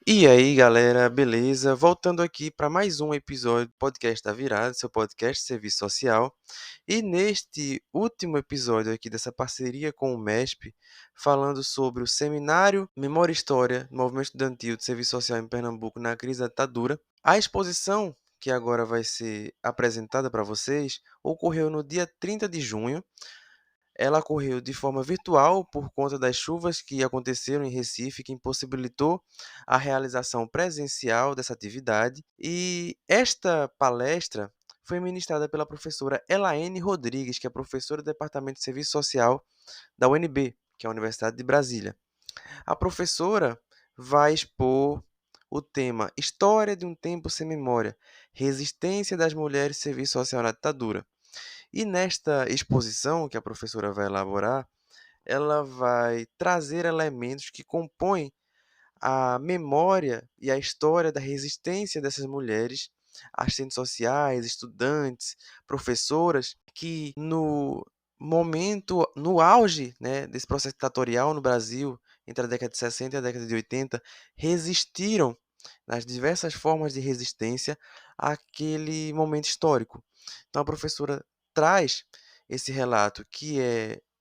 E aí, galera, beleza? Voltando aqui para mais um episódio do Podcast da Virada, seu podcast de serviço social. E neste último episódio aqui dessa parceria com o MESP, falando sobre o seminário Memória e História do Movimento Estudantil de Serviço Social em Pernambuco na crise da ditadura, a exposição que agora vai ser apresentada para vocês ocorreu no dia 30 de junho. Ela ocorreu de forma virtual por conta das chuvas que aconteceram em Recife, que impossibilitou a realização presencial dessa atividade. E esta palestra foi ministrada pela professora Elaine Rodrigues, que é professora do Departamento de Serviço Social da UNB, que é a Universidade de Brasília. A professora vai expor o tema História de um Tempo Sem Memória, Resistência das Mulheres e Serviço Social na Ditadura. E nesta exposição que a professora vai elaborar, ela vai trazer elementos que compõem a memória e a história da resistência dessas mulheres, assistentes sociais, estudantes, professoras, que no momento, no auge, né, desse processo ditatorial no Brasil, entre a década de 60 e a década de 80, resistiram nas diversas formas de resistência àquele momento histórico. Então a professora traz esse relato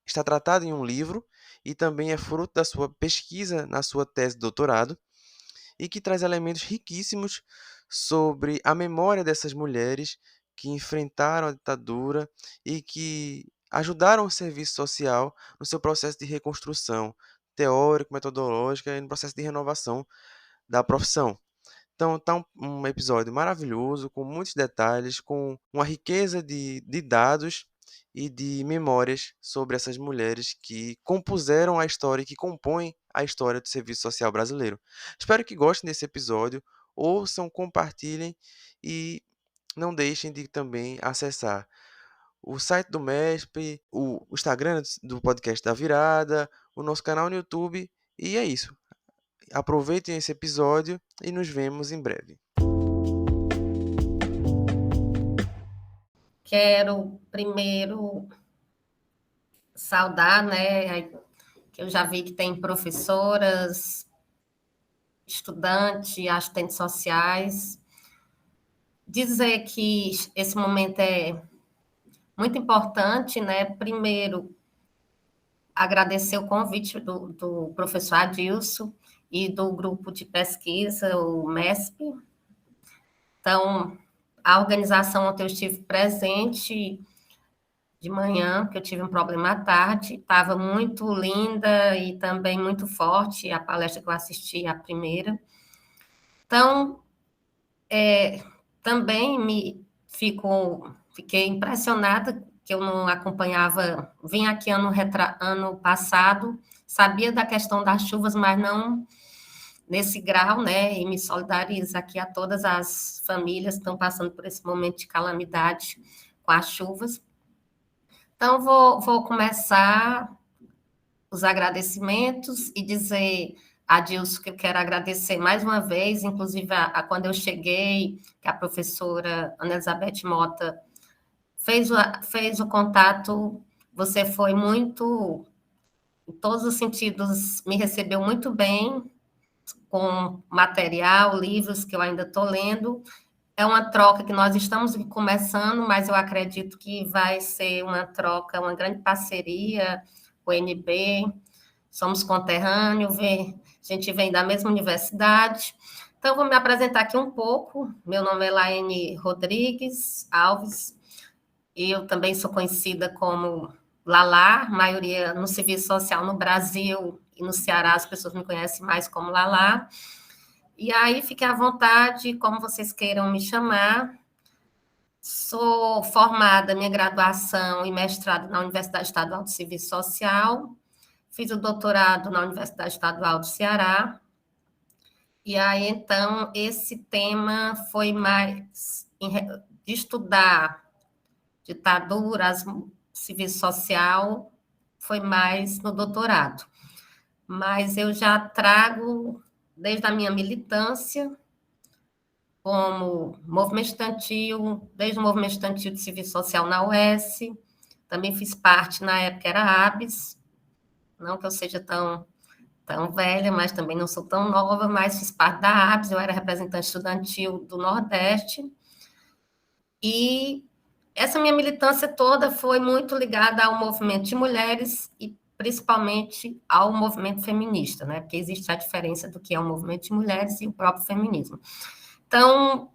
está tratado em um livro e também é fruto da sua pesquisa na sua tese de doutorado e que traz elementos riquíssimos sobre a memória dessas mulheres que enfrentaram a ditadura e que ajudaram o serviço social no seu processo de reconstrução teórico, metodológica e no processo de renovação da profissão. Então, tá um episódio maravilhoso, com muitos detalhes, com uma riqueza de dados e de memórias sobre essas mulheres que compuseram a história e que compõem a história do serviço social brasileiro. Espero que gostem desse episódio, ouçam, compartilhem e não deixem de também acessar o site do MESP, o Instagram do podcast da Virada, o nosso canal no YouTube. E é isso. Aproveitem esse episódio e nos vemos em breve. Quero primeiro saudar, né, que eu já vi que tem professoras, estudantes, assistentes sociais, dizer que esse momento é muito importante, né, primeiro agradecer o convite do professor Adilson e do grupo de pesquisa, o MESP. Então, a organização ontem eu estive presente de manhã, porque eu tive um problema à tarde, estava muito linda e também muito forte a palestra que eu assisti, a primeira. Então, também fiquei impressionada que eu não acompanhava, vim aqui ano passado, sabia da questão das chuvas, mas não nesse grau, né? E me solidarizo aqui a todas as famílias que estão passando por esse momento de calamidade com as chuvas. Então, vou começar os agradecimentos e dizer a Dilson que eu quero agradecer mais uma vez, inclusive quando eu cheguei, que a professora Ana Elizabeth Mota fez o contato, você foi muito, em todos os sentidos, me recebeu muito bem, com material, livros que eu ainda estou lendo. É uma troca que nós estamos começando, mas eu acredito que vai ser uma troca, uma grande parceria, o NB, somos conterrâneos, a gente vem da mesma universidade. Então, vou me apresentar aqui um pouco. Meu nome é Laene Rodrigues Alves, e eu também sou conhecida como Lalá, maioria no serviço social no Brasil e no Ceará, as pessoas me conhecem mais como Lalá. E aí, fique à vontade, como vocês queiram me chamar. Sou formada, minha graduação e mestrado na Universidade Estadual de Serviço Social, fiz o doutorado na Universidade Estadual do Ceará, e aí, então, esse tema foi mais de estudar ditadura, serviço social, foi mais no doutorado. Mas eu já trago, desde a minha militância, como movimento estudantil, desde o movimento estudantil de serviço social na UES, também fiz parte, na época era ABS, não que eu seja tão tão velha, mas também não sou tão nova, mas fiz parte da ABS, eu era representante estudantil do Nordeste, e essa minha militância toda foi muito ligada ao movimento de mulheres e principalmente ao movimento feminista, né? Porque existe a diferença do que é o movimento de mulheres e o próprio feminismo. Então,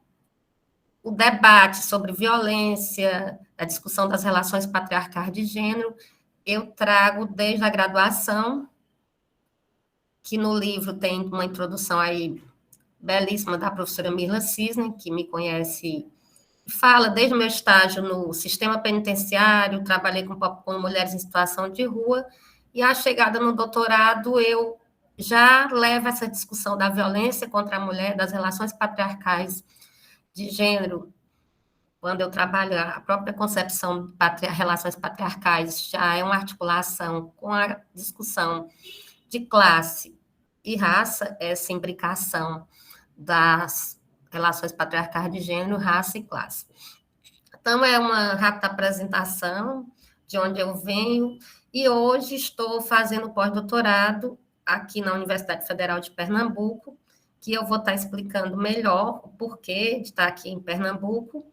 o debate sobre violência, a discussão das relações patriarcais de gênero, eu trago desde a graduação, que no livro tem uma introdução aí belíssima da professora Mirla Cisne, que me conhece, fala desde o meu estágio no sistema penitenciário, trabalhei com mulheres em situação de rua, e a chegada no doutorado eu já levo essa discussão da violência contra a mulher, das relações patriarcais de gênero, quando eu trabalho a própria concepção de relações patriarcais, já é uma articulação com a discussão de classe e raça, essa imbricação das relações patriarcais de gênero, raça e classe. Então, é uma rápida apresentação de onde eu venho, e hoje estou fazendo pós-doutorado aqui na Universidade Federal de Pernambuco, que eu vou estar explicando melhor o porquê de estar aqui em Pernambuco,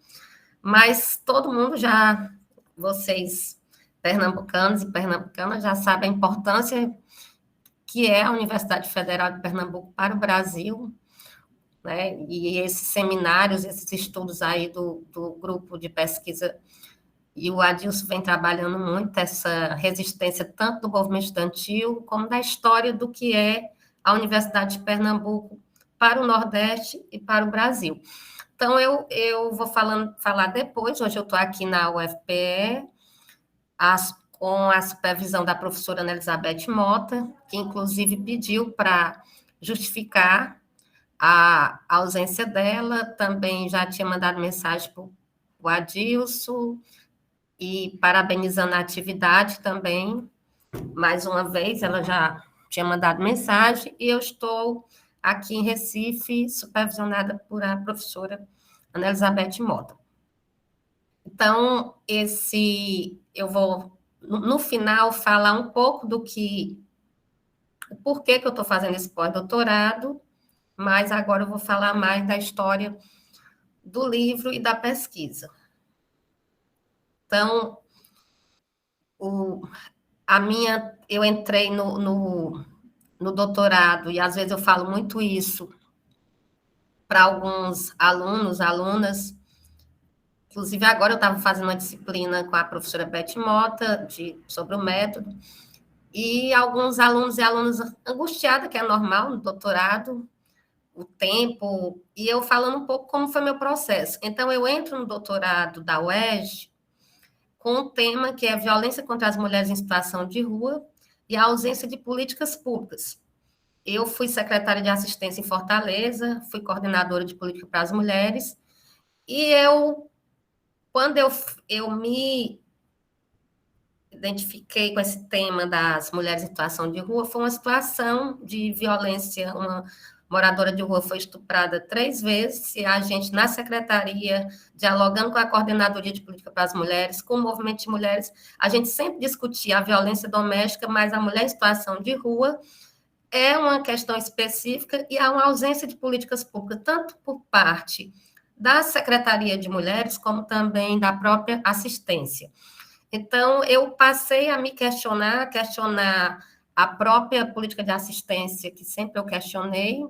mas todo mundo já, vocês pernambucanos e pernambucanas, já sabem a importância que é a Universidade Federal de Pernambuco para o Brasil, né? E esses seminários, esses estudos aí do grupo de pesquisa, e o Adilson vem trabalhando muito essa resistência tanto do movimento estudantil como da história do que é a Universidade de Pernambuco para o Nordeste e para o Brasil. Então, eu vou falar depois, hoje eu estou aqui na UFPE, com a supervisão da professora Ana Elizabeth Mota, que inclusive pediu para justificar a ausência dela, também já tinha mandado mensagem para o Adilson, e parabenizando a atividade também, mais uma vez, ela já tinha mandado mensagem, e eu estou aqui em Recife, supervisionada por a professora Ana Elizabeth Mota. Então, eu vou, no final, falar um pouco do por que eu estou fazendo esse pós-doutorado, mas agora eu vou falar mais da história do livro e da pesquisa. Então, eu entrei no doutorado, e às vezes eu falo muito isso para alguns alunos, alunas. Inclusive, agora eu estava fazendo uma disciplina com a professora Beth Mota sobre o método, e alguns alunos e alunas angustiadas, que é normal no doutorado, o tempo, e eu falando um pouco como foi meu processo. Então, eu entro no doutorado da UERJ com um tema que é violência contra as mulheres em situação de rua e a ausência de políticas públicas. Eu fui secretária de assistência em Fortaleza, fui coordenadora de política para as mulheres, e quando eu me identifiquei com esse tema das mulheres em situação de rua, foi uma situação de violência. Uma moradora de rua foi estuprada 3 vezes, e a gente, na secretaria, dialogando com a Coordenadoria de Política para as Mulheres, com o movimento de mulheres, a gente sempre discutia a violência doméstica, mas a mulher em situação de rua é uma questão específica, e há uma ausência de políticas públicas, tanto por parte da Secretaria de Mulheres, como também da própria assistência. Então, eu passei a me questionar a própria política de assistência, que sempre eu questionei,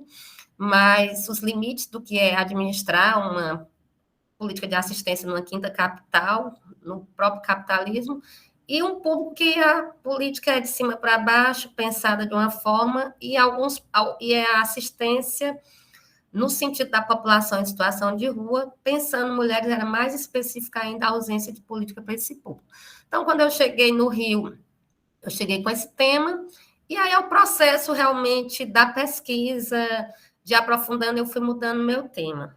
mas os limites do que é administrar uma política de assistência numa quinta capital, no próprio capitalismo, e um público que a política é de cima para baixo, pensada de uma forma, e a assistência no sentido da população em situação de rua, pensando em mulheres, era mais específica ainda a ausência de política para esse público. Então, quando eu cheguei no Rio, eu cheguei com esse tema, e aí é o processo realmente da pesquisa, de aprofundando, eu fui mudando meu tema.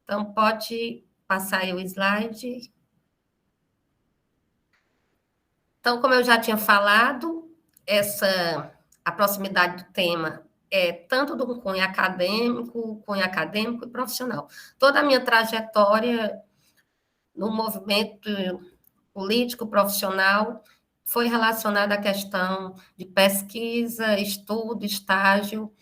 Então, pode passar aí o slide. Então, como eu já tinha falado, a proximidade do tema é tanto do cunho acadêmico e profissional. Toda a minha trajetória no movimento político profissional foi relacionada à questão de pesquisa, estudo, estágio,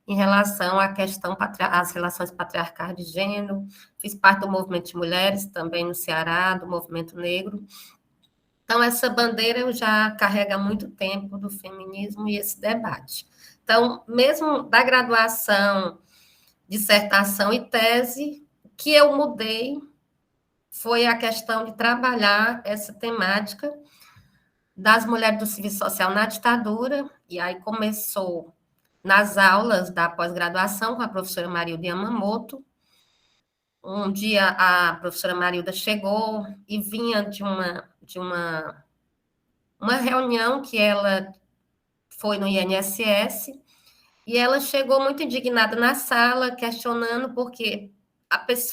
em relação à questão, às relações patriarcais de gênero. Fiz parte do movimento de mulheres, também no Ceará, do movimento negro. Então, essa bandeira eu já carrego há muito tempo do feminismo e esse debate. Então, mesmo da graduação, dissertação e tese, o que eu mudei foi a questão de trabalhar essa temática das mulheres do serviço social na ditadura, e aí começou nas aulas da pós-graduação com a professora Marilda Yamamoto. Um dia a professora Marilda chegou e vinha uma reunião que ela foi no INSS, e ela chegou muito indignada na sala, questionando porque,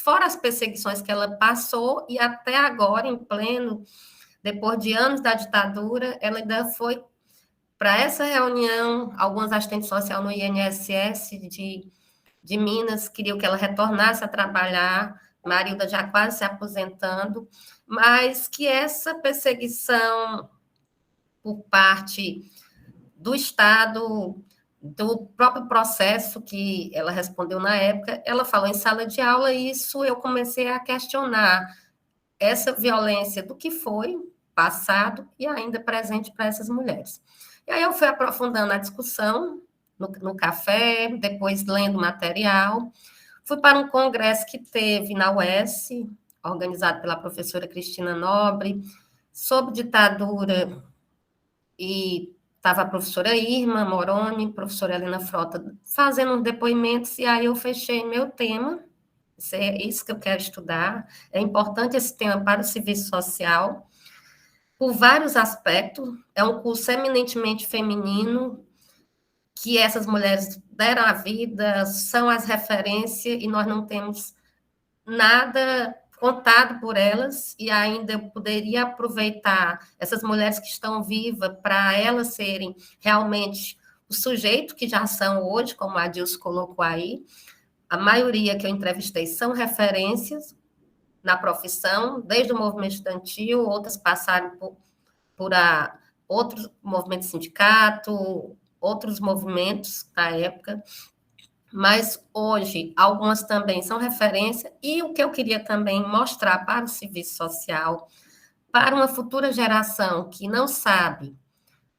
fora as perseguições que ela passou, e até agora, em pleno, depois de anos da ditadura, ela ainda foi para essa reunião, alguns assistentes sociais no INSS de Minas queriam que ela retornasse a trabalhar, Marilda já quase se aposentando, mas que essa perseguição por parte do Estado, do próprio processo que ela respondeu na época, ela falou em sala de aula, e isso eu comecei a questionar essa violência do que foi passado e ainda presente para essas mulheres. E aí eu fui aprofundando a discussão no café, depois lendo material, fui para um congresso que teve na UES, organizado pela professora Cristina Nobre, sobre ditadura, e estava a professora Irma Moroni, professora Helena Frota, fazendo uns depoimentos, e aí eu fechei meu tema, é isso que eu quero estudar, é importante esse tema para o serviço social, por vários aspectos, é um curso eminentemente feminino, que essas mulheres deram a vida, são as referências, e nós não temos nada contado por elas, e ainda eu poderia aproveitar essas mulheres que estão vivas para elas serem realmente o sujeito que já são hoje, como a Dilson colocou aí. A maioria que eu entrevistei são referências na profissão, desde o movimento estudantil, outras passaram por outros movimentos de sindicato, outros movimentos da época, mas hoje algumas também são referência, e o que eu queria também mostrar para o serviço social, para uma futura geração que não sabe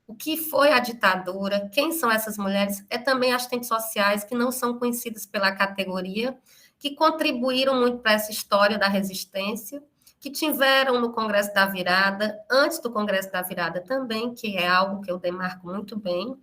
o que foi a ditadura, quem são essas mulheres, é também assistentes sociais que não são conhecidas pela categoria, que contribuíram muito para essa história da resistência, que tiveram no Congresso da Virada, antes do Congresso da Virada também, que é algo que eu demarco muito bem,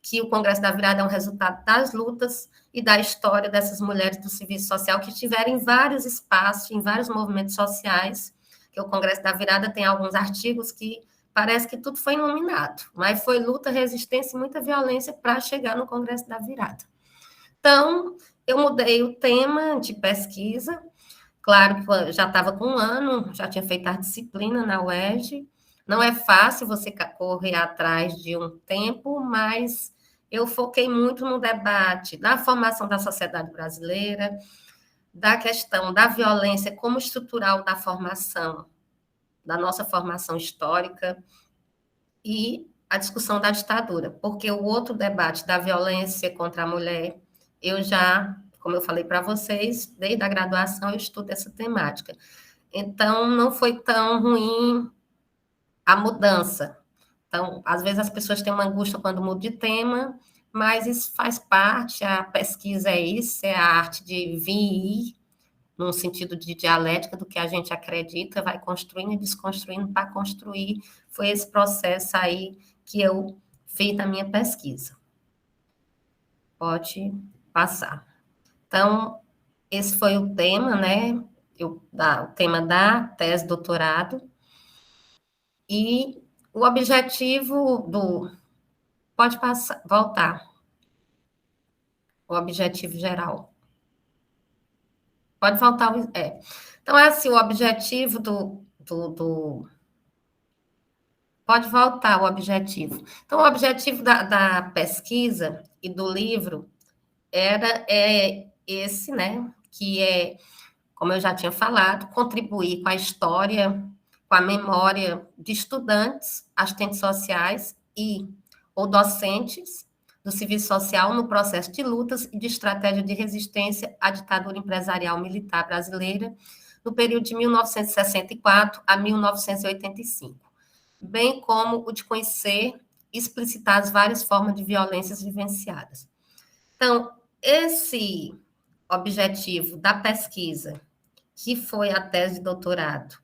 que o Congresso da Virada é um resultado das lutas e da história dessas mulheres do serviço social que tiveram em vários espaços, em vários movimentos sociais, que o Congresso da Virada tem alguns artigos que parece que tudo foi iluminado, mas foi luta, resistência e muita violência para chegar no Congresso da Virada. Então, eu mudei o tema de pesquisa, claro que já estava com um ano, já tinha feito a disciplina na UERJ, não é fácil você correr atrás de um tempo, mas eu foquei muito no debate da formação da sociedade brasileira, da questão da violência como estrutural da formação, da nossa formação histórica, e a discussão da ditadura, porque o outro debate da violência contra a mulher, eu já, como eu falei para vocês, desde a graduação eu estudo essa temática. Então, não foi tão ruim a mudança. Então, às vezes as pessoas têm uma angústia quando mudam de tema, mas isso faz parte, a pesquisa é isso, é a arte de vir e ir, num sentido de dialética do que a gente acredita, vai construindo e desconstruindo para construir. Foi esse processo aí que eu fiz na minha pesquisa. Pode passar. Então, esse foi o tema, né? O tema da tese de doutorado. E o objetivo do... Pode passar, voltar. O objetivo geral. Pode voltar. Então, é assim, o objetivo Pode voltar o objetivo. Então, o objetivo da pesquisa e do livro é esse, né? Que é, como eu já tinha falado, contribuir com a história, com a memória de estudantes, assistentes sociais ou docentes do serviço social no processo de lutas e de estratégia de resistência à ditadura empresarial militar brasileira no período de 1964 a 1985, bem como o de conhecer e explicitar as várias formas de violências vivenciadas. Então, esse objetivo da pesquisa, que foi a tese de doutorado,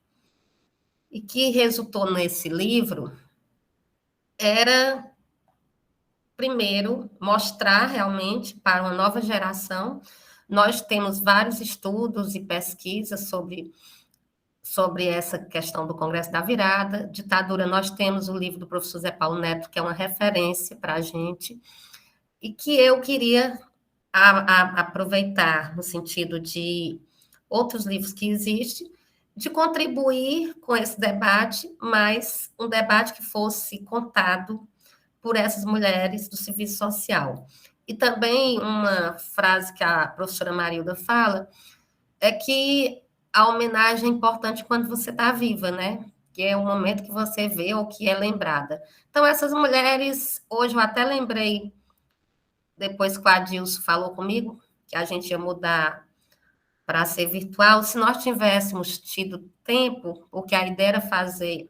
e que resultou nesse livro, era, primeiro, mostrar realmente para uma nova geração. Nós temos vários estudos e pesquisas sobre essa questão do Congresso da Virada. Ditadura, nós temos o livro do professor Zé Paulo Neto, que é uma referência para a gente, e que eu queria aproveitar no sentido de outros livros que existem, de contribuir com esse debate, mas um debate que fosse contado por essas mulheres do serviço social. E também uma frase que a professora Marilda fala é que a homenagem é importante quando você está viva, né? Que é o momento que você vê ou que é lembrada. Então, essas mulheres, hoje eu até lembrei, depois que o Adilson falou comigo, que a gente ia mudar para ser virtual, se nós tivéssemos tido tempo, porque a ideia era fazer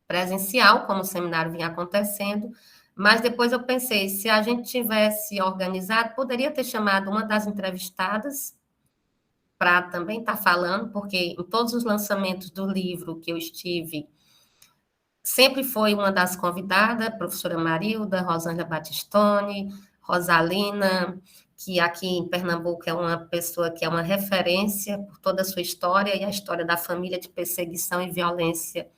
presencial, como o seminário vinha acontecendo, mas depois eu pensei, se a gente tivesse organizado, poderia ter chamado uma das entrevistadas para também estar falando, porque em todos os lançamentos do livro que eu estive, sempre foi uma das convidadas, a professora Marilda, Rosângela Batistoni, Rosalina, que aqui em Pernambuco é uma pessoa que é uma referência por toda a sua história e a história da família de perseguição e violência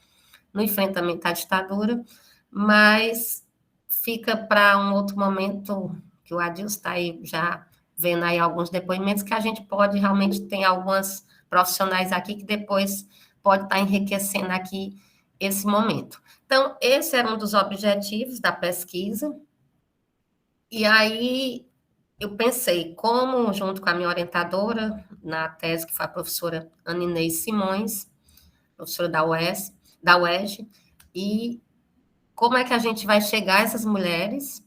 no enfrentamento à ditadura, mas fica para um outro momento, que o Adilson está aí já vendo aí alguns depoimentos, que a gente pode realmente ter algumas profissionais aqui que depois pode estar enriquecendo aqui esse momento. Então, esse era um dos objetivos da pesquisa, e aí eu pensei, como junto com a minha orientadora na tese, que foi a professora Ana Inês Simões, professora da UERJ, e como é que a gente vai chegar a essas mulheres?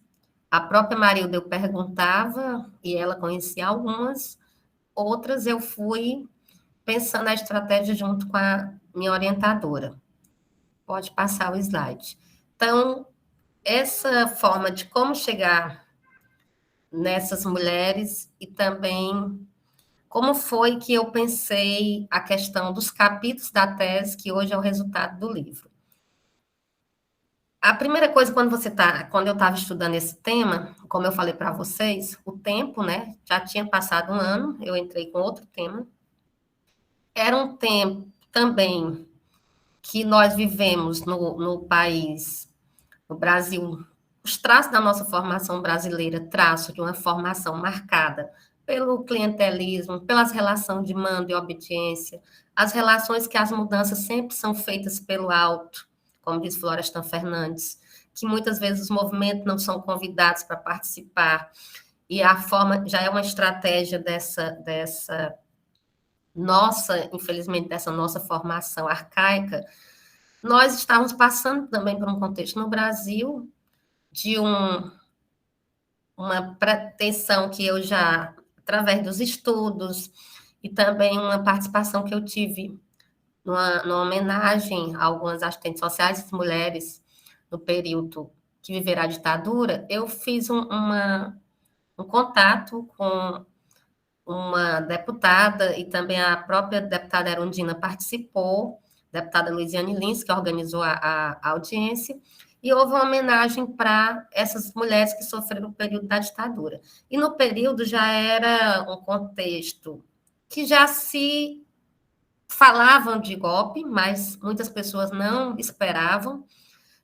A própria Marilda eu perguntava, e ela conhecia algumas, outras eu fui pensando na estratégia junto com a minha orientadora. Pode passar o slide. Então, essa forma de como chegar nessas mulheres e também como foi que eu pensei a questão dos capítulos da tese, que hoje é o resultado do livro. A primeira coisa, quando eu estava estudando esse tema, como eu falei para vocês, o tempo, né? Já tinha passado um ano, eu entrei com outro tema. Era um tempo também que nós vivemos no país, no Brasil, os traços da nossa formação brasileira, traço de uma formação marcada pelo clientelismo, pelas relações de mando e obediência, as relações que as mudanças sempre são feitas pelo alto, como diz Florestan Fernandes, que muitas vezes os movimentos não são convidados para participar, e a forma já é uma estratégia dessa nossa, infelizmente, dessa nossa formação arcaica. Nós estávamos passando também por um contexto no Brasil de uma pretensão que eu já, através dos estudos, e também uma participação que eu tive numa homenagem a algumas assistentes sociais e mulheres no período que viveram a ditadura, eu fiz um contato com uma deputada, e também a própria deputada Erundina participou, deputada Luiziane Lins, que organizou a audiência, e houve uma homenagem para essas mulheres que sofreram o período da ditadura. E no período já era um contexto que já se falavam de golpe, mas muitas pessoas não esperavam.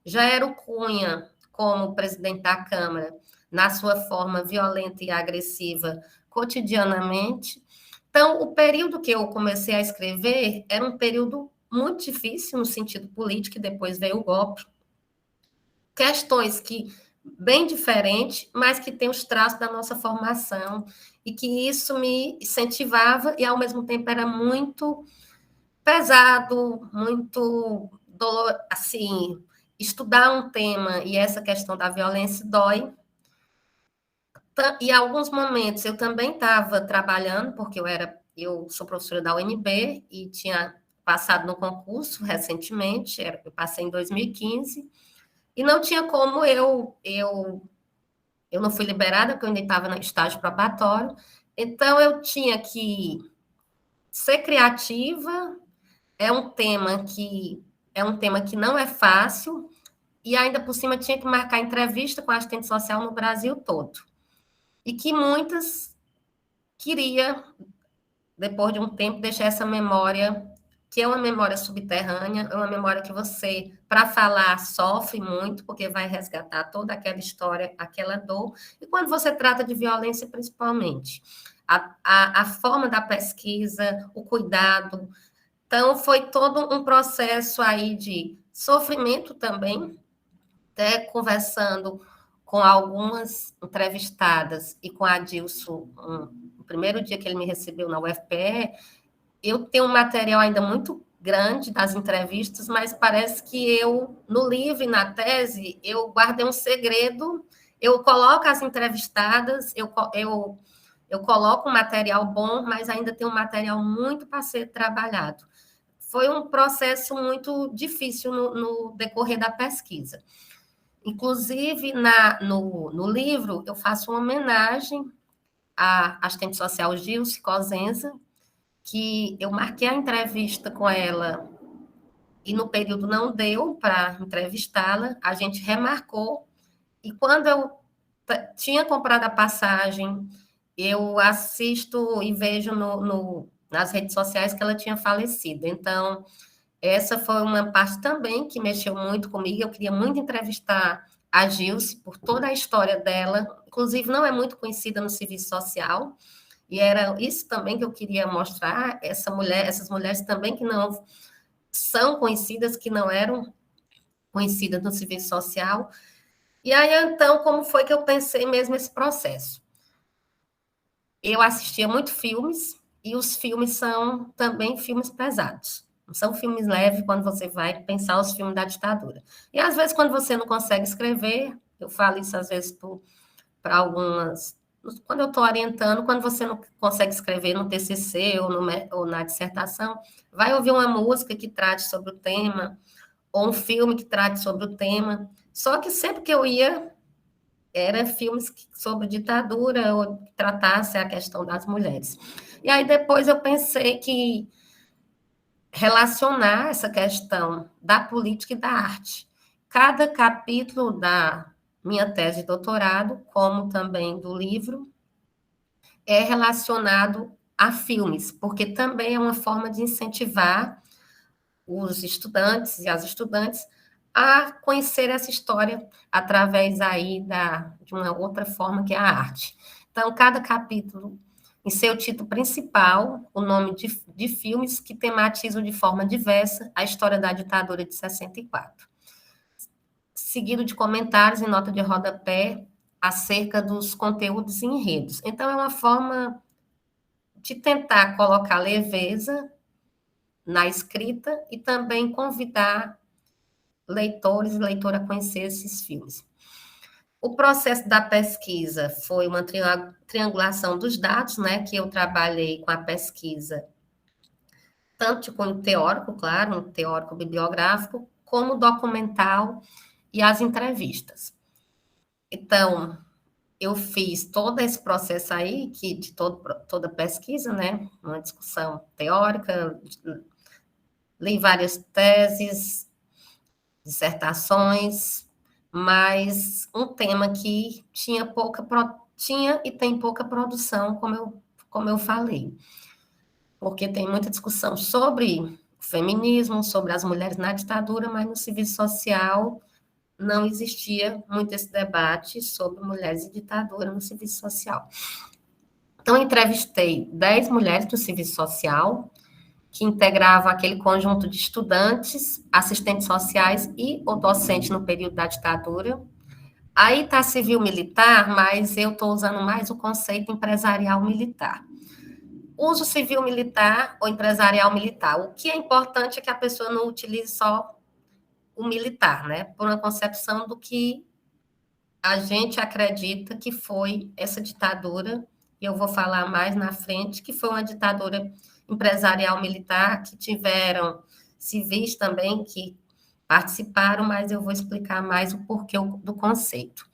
Já era o Cunha, como presidente da Câmara, na sua forma violenta e agressiva, cotidianamente. Então, o período que eu comecei a escrever era um período muito difícil no sentido político, e depois veio o golpe. Questões que bem diferentes, mas que têm os traços da nossa formação, e que isso me incentivava, e ao mesmo tempo era muito pesado, muito dolor, assim, estudar um tema e essa questão da violência dói. E em alguns momentos eu também estava trabalhando, porque eu sou professora da UNB e tinha passado no concurso recentemente, eu passei em 2015, e não tinha como eu não fui liberada, porque eu ainda estava no estágio probatório, então eu tinha que ser criativa, é um tema que não é fácil, e ainda por cima tinha que marcar entrevista com a assistente social no Brasil todo. E que muitas queria, depois de um tempo, deixar essa memória, que é uma memória subterrânea, é uma memória que você, para falar, sofre muito, porque vai resgatar toda aquela história, aquela dor. E quando você trata de violência, principalmente, a forma da pesquisa, o cuidado. Então, foi todo um processo aí de sofrimento também, até conversando com algumas entrevistadas e com a Dilson, no primeiro dia que ele me recebeu na UFPE, eu tenho um material ainda muito grande das entrevistas, mas parece que no livro e na tese, eu guardei um segredo, eu coloco as entrevistadas, eu coloco um material bom, mas ainda tem um material muito para ser trabalhado. Foi um processo muito difícil no decorrer da pesquisa. Inclusive, no livro, eu faço uma homenagem à assistente social Gilce Cosenza, que eu marquei a entrevista com ela e no período não deu para entrevistá-la, a gente remarcou, e quando eu tinha comprado a passagem, eu assisto e vejo nas redes sociais que ela tinha falecido. Então, essa foi uma parte também que mexeu muito comigo. Eu queria muito entrevistar a Gilce por toda a história dela. Inclusive, não é muito conhecida no serviço social. E era isso também que eu queria mostrar. Essas mulheres também que não são conhecidas, que não eram conhecidas no serviço social. E aí, então, como foi que eu pensei mesmo esse processo? Eu assistia muito filmes, e os filmes são também filmes pesados. Não são filmes leves quando você vai pensar os filmes da ditadura. E às vezes, quando você não consegue escrever, eu falo isso às vezes para algumas. Quando eu estou orientando, quando você não consegue escrever no TCC ou na dissertação, vai ouvir uma música que trate sobre o tema, ou um filme que trate sobre o tema. Só que sempre que eu ia, eram filmes sobre ditadura ou que tratasse a questão das mulheres. E aí depois eu pensei que relacionar essa questão da política e da arte. Cada capítulo da minha tese de doutorado, como também do livro, é relacionado a filmes, porque também é uma forma de incentivar os estudantes e as estudantes a conhecer essa história através aí de uma outra forma que é a arte. Então, cada capítulo, em seu título principal, o nome de filmes que tematizam de forma diversa a história da ditadura de 64. Seguido de comentários e nota de rodapé acerca dos conteúdos e enredos. Então, é uma forma de tentar colocar leveza na escrita e também convidar leitores e leitoras a conhecer esses filmes. O processo da pesquisa foi uma triangulação dos dados, né, que eu trabalhei com a pesquisa, tanto de cunho teórico, claro, um teórico bibliográfico, como documental e as entrevistas. Então, eu fiz todo esse processo aí, de toda pesquisa, né, uma discussão teórica, li várias teses, dissertações, mas um tema que tinha e tem pouca produção, como eu falei, porque tem muita discussão sobre o feminismo, sobre as mulheres na ditadura, mas no serviço social não existia muito esse debate sobre mulheres e ditadura no serviço social. Então, entrevistei 10 mulheres do serviço social, que integrava aquele conjunto de estudantes, assistentes sociais e o docente no período da ditadura. Aí está civil-militar, mas eu estou usando mais o conceito empresarial-militar. uso civil militar ou empresarial militar. O que é importante é que a pessoa não utilize só o militar, né? Por uma concepção do que a gente acredita que foi essa ditadura, e eu vou falar mais na frente, que foi uma ditadura empresarial militar, que tiveram civis também que participaram, mas eu vou explicar mais o porquê do conceito.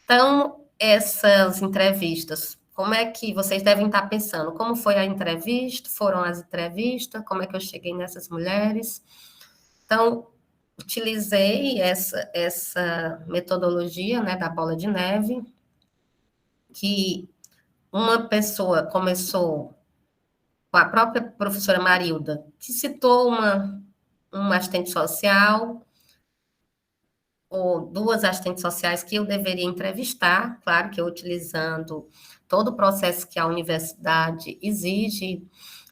Então, essas entrevistas, como é que vocês devem estar pensando? Como foi a entrevista? Foram as entrevistas? Como é que eu cheguei nessas mulheres? Então, utilizei essa metodologia, né, da bola de neve, que uma pessoa começou com a própria professora Marilda, que citou uma assistente social, ou duas assistentes sociais que eu deveria entrevistar, claro que eu utilizando todo o processo que a universidade exige,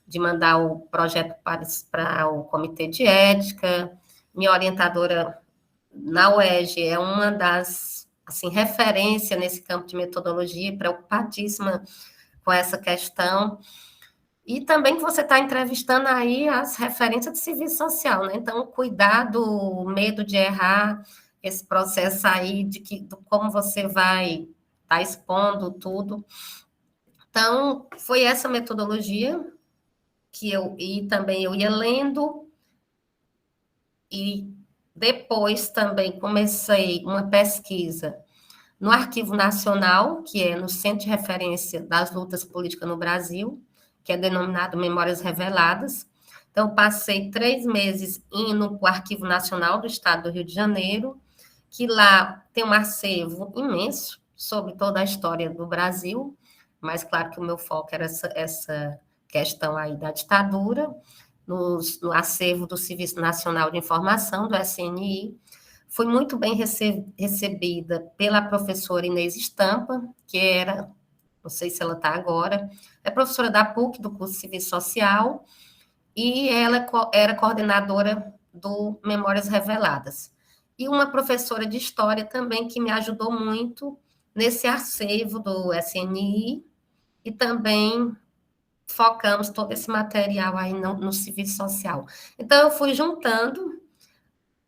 de mandar o projeto para o comitê de ética. Minha orientadora na UERJ é uma das, assim, referência nesse campo de metodologia, preocupadíssima com essa questão. E também que você está entrevistando aí as referências de serviço social, né? Então, cuidado, medo de errar, esse processo aí de como você vai estar tá expondo tudo. Então, foi essa metodologia e também eu ia lendo, e depois também comecei uma pesquisa no Arquivo Nacional, que é no Centro de Referência das Lutas Políticas no Brasil, que é denominado Memórias Reveladas. Então, passei 3 meses indo para o Arquivo Nacional do Estado do Rio de Janeiro, que lá tem um acervo imenso sobre toda a história do Brasil, mas claro que o meu foco era essa questão aí da ditadura, no acervo do Serviço Nacional de Informação, do SNI. Fui muito bem recebida pela professora Inês Estampa, que era, não sei se ela está agora, é professora da PUC, do curso Civil Social, e ela era coordenadora do Memórias Reveladas. E uma professora de História também, que me ajudou muito nesse acervo do SNI, e também focamos todo esse material aí no Serviço Social. Então, eu fui juntando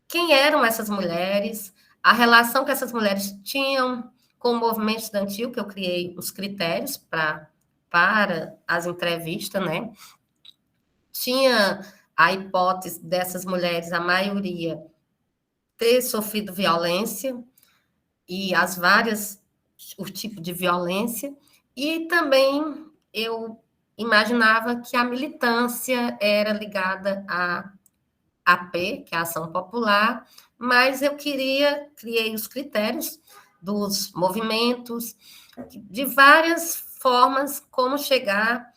quem eram essas mulheres, a relação que essas mulheres tinham com o movimento estudantil, que eu criei os critérios para as entrevistas, né? Tinha a hipótese dessas mulheres, a maioria, ter sofrido violência, e as várias, o tipo de violência, e também eu imaginava que a militância era ligada à AP, que é a Ação Popular, mas eu criei os critérios dos movimentos, de várias formas como chegar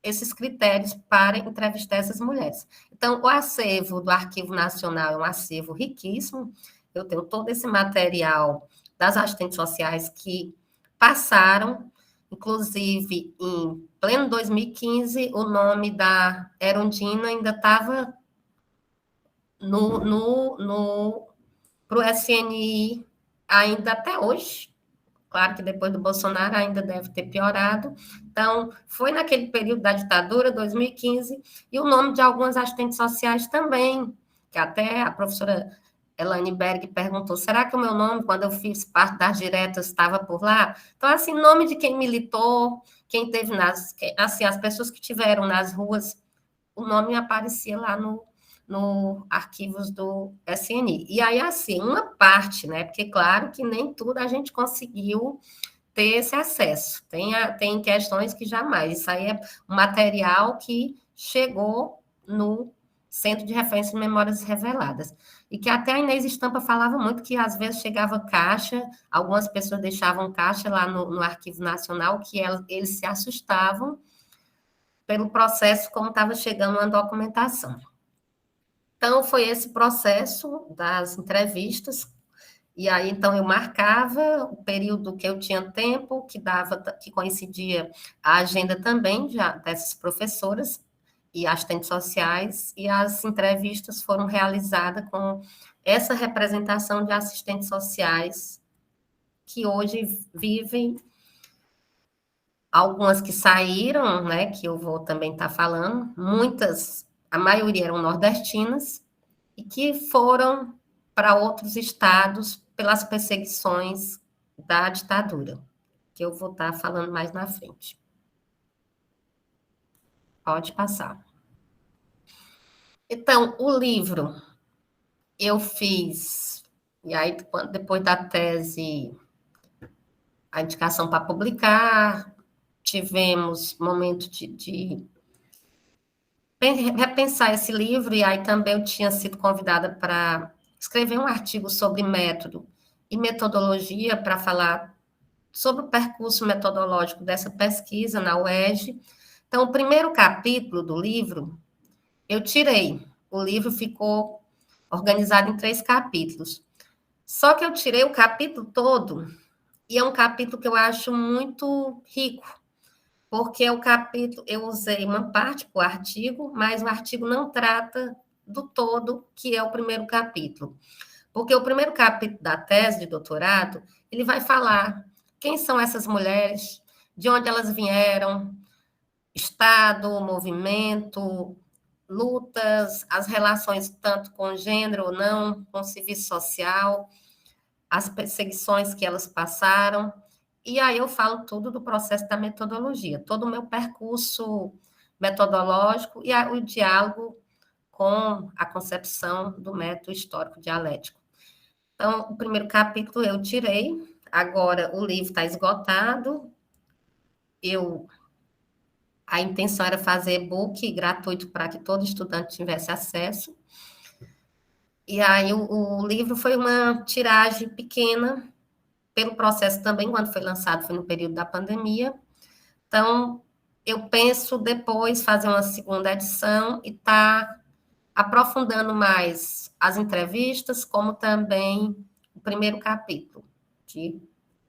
esses critérios para entrevistar essas mulheres. Então, o acervo do Arquivo Nacional é um acervo riquíssimo, eu tenho todo esse material das assistentes sociais que passaram, inclusive em pleno 2015, o nome da Erundina ainda estava para o SNI ainda até hoje. Claro que depois do Bolsonaro ainda deve ter piorado. Então, foi naquele período da ditadura, 2015, e o nome de algumas assistentes sociais também, que até a professora Elane Berg perguntou, será que o meu nome, quando eu fiz parte das diretas, estava por lá? Então, assim, nome de quem militou, quem teve assim, as pessoas que tiveram nas ruas, o nome aparecia lá no arquivos do SNI. E aí, assim, uma parte, né? Porque, claro, que nem tudo a gente conseguiu ter esse acesso. Tem questões que jamais. Isso aí é um material que chegou no Centro de Referência de Memórias Reveladas. E que até a Inês Estampa falava muito que, às vezes, chegava caixa, algumas pessoas deixavam caixa lá no Arquivo Nacional, que eles se assustavam pelo processo, como estava chegando uma documentação. Então, foi esse processo das entrevistas, e aí, então, eu marcava o período que eu tinha tempo, que coincidia a agenda também dessas professoras e assistentes sociais, e as entrevistas foram realizadas com essa representação de assistentes sociais que hoje vivem algumas que saíram, né, que eu vou também estar falando, muitas, a maioria eram nordestinas, e que foram para outros estados pelas perseguições da ditadura, que eu vou estar falando mais na frente. Pode passar. Então, o livro eu fiz, e aí depois da tese, a indicação para publicar, tivemos momento de repensar esse livro, e aí também eu tinha sido convidada para escrever um artigo sobre método e metodologia para falar sobre o percurso metodológico dessa pesquisa na UERJ. Então, o primeiro capítulo do livro eu tirei. O livro ficou organizado em 3 capítulos. Só que eu tirei o capítulo todo, e é um capítulo que eu acho muito rico, porque o capítulo, eu usei uma parte para o artigo, mas o artigo não trata do todo, que é o primeiro capítulo. Porque o primeiro capítulo da tese de doutorado, ele vai falar quem são essas mulheres, de onde elas vieram, Estado, movimento, lutas, as relações tanto com gênero ou não, com serviço social, as perseguições que elas passaram. E aí eu falo tudo do processo da metodologia, todo o meu percurso metodológico e o diálogo com a concepção do método histórico dialético. Então, o primeiro capítulo eu tirei, agora o livro está esgotado, a intenção era fazer e-book gratuito para que todo estudante tivesse acesso. E aí o livro foi uma tiragem pequena, pelo processo também, quando foi lançado, foi no período da pandemia. Então, eu penso depois fazer uma segunda edição e estar aprofundando mais as entrevistas, como também o primeiro capítulo, de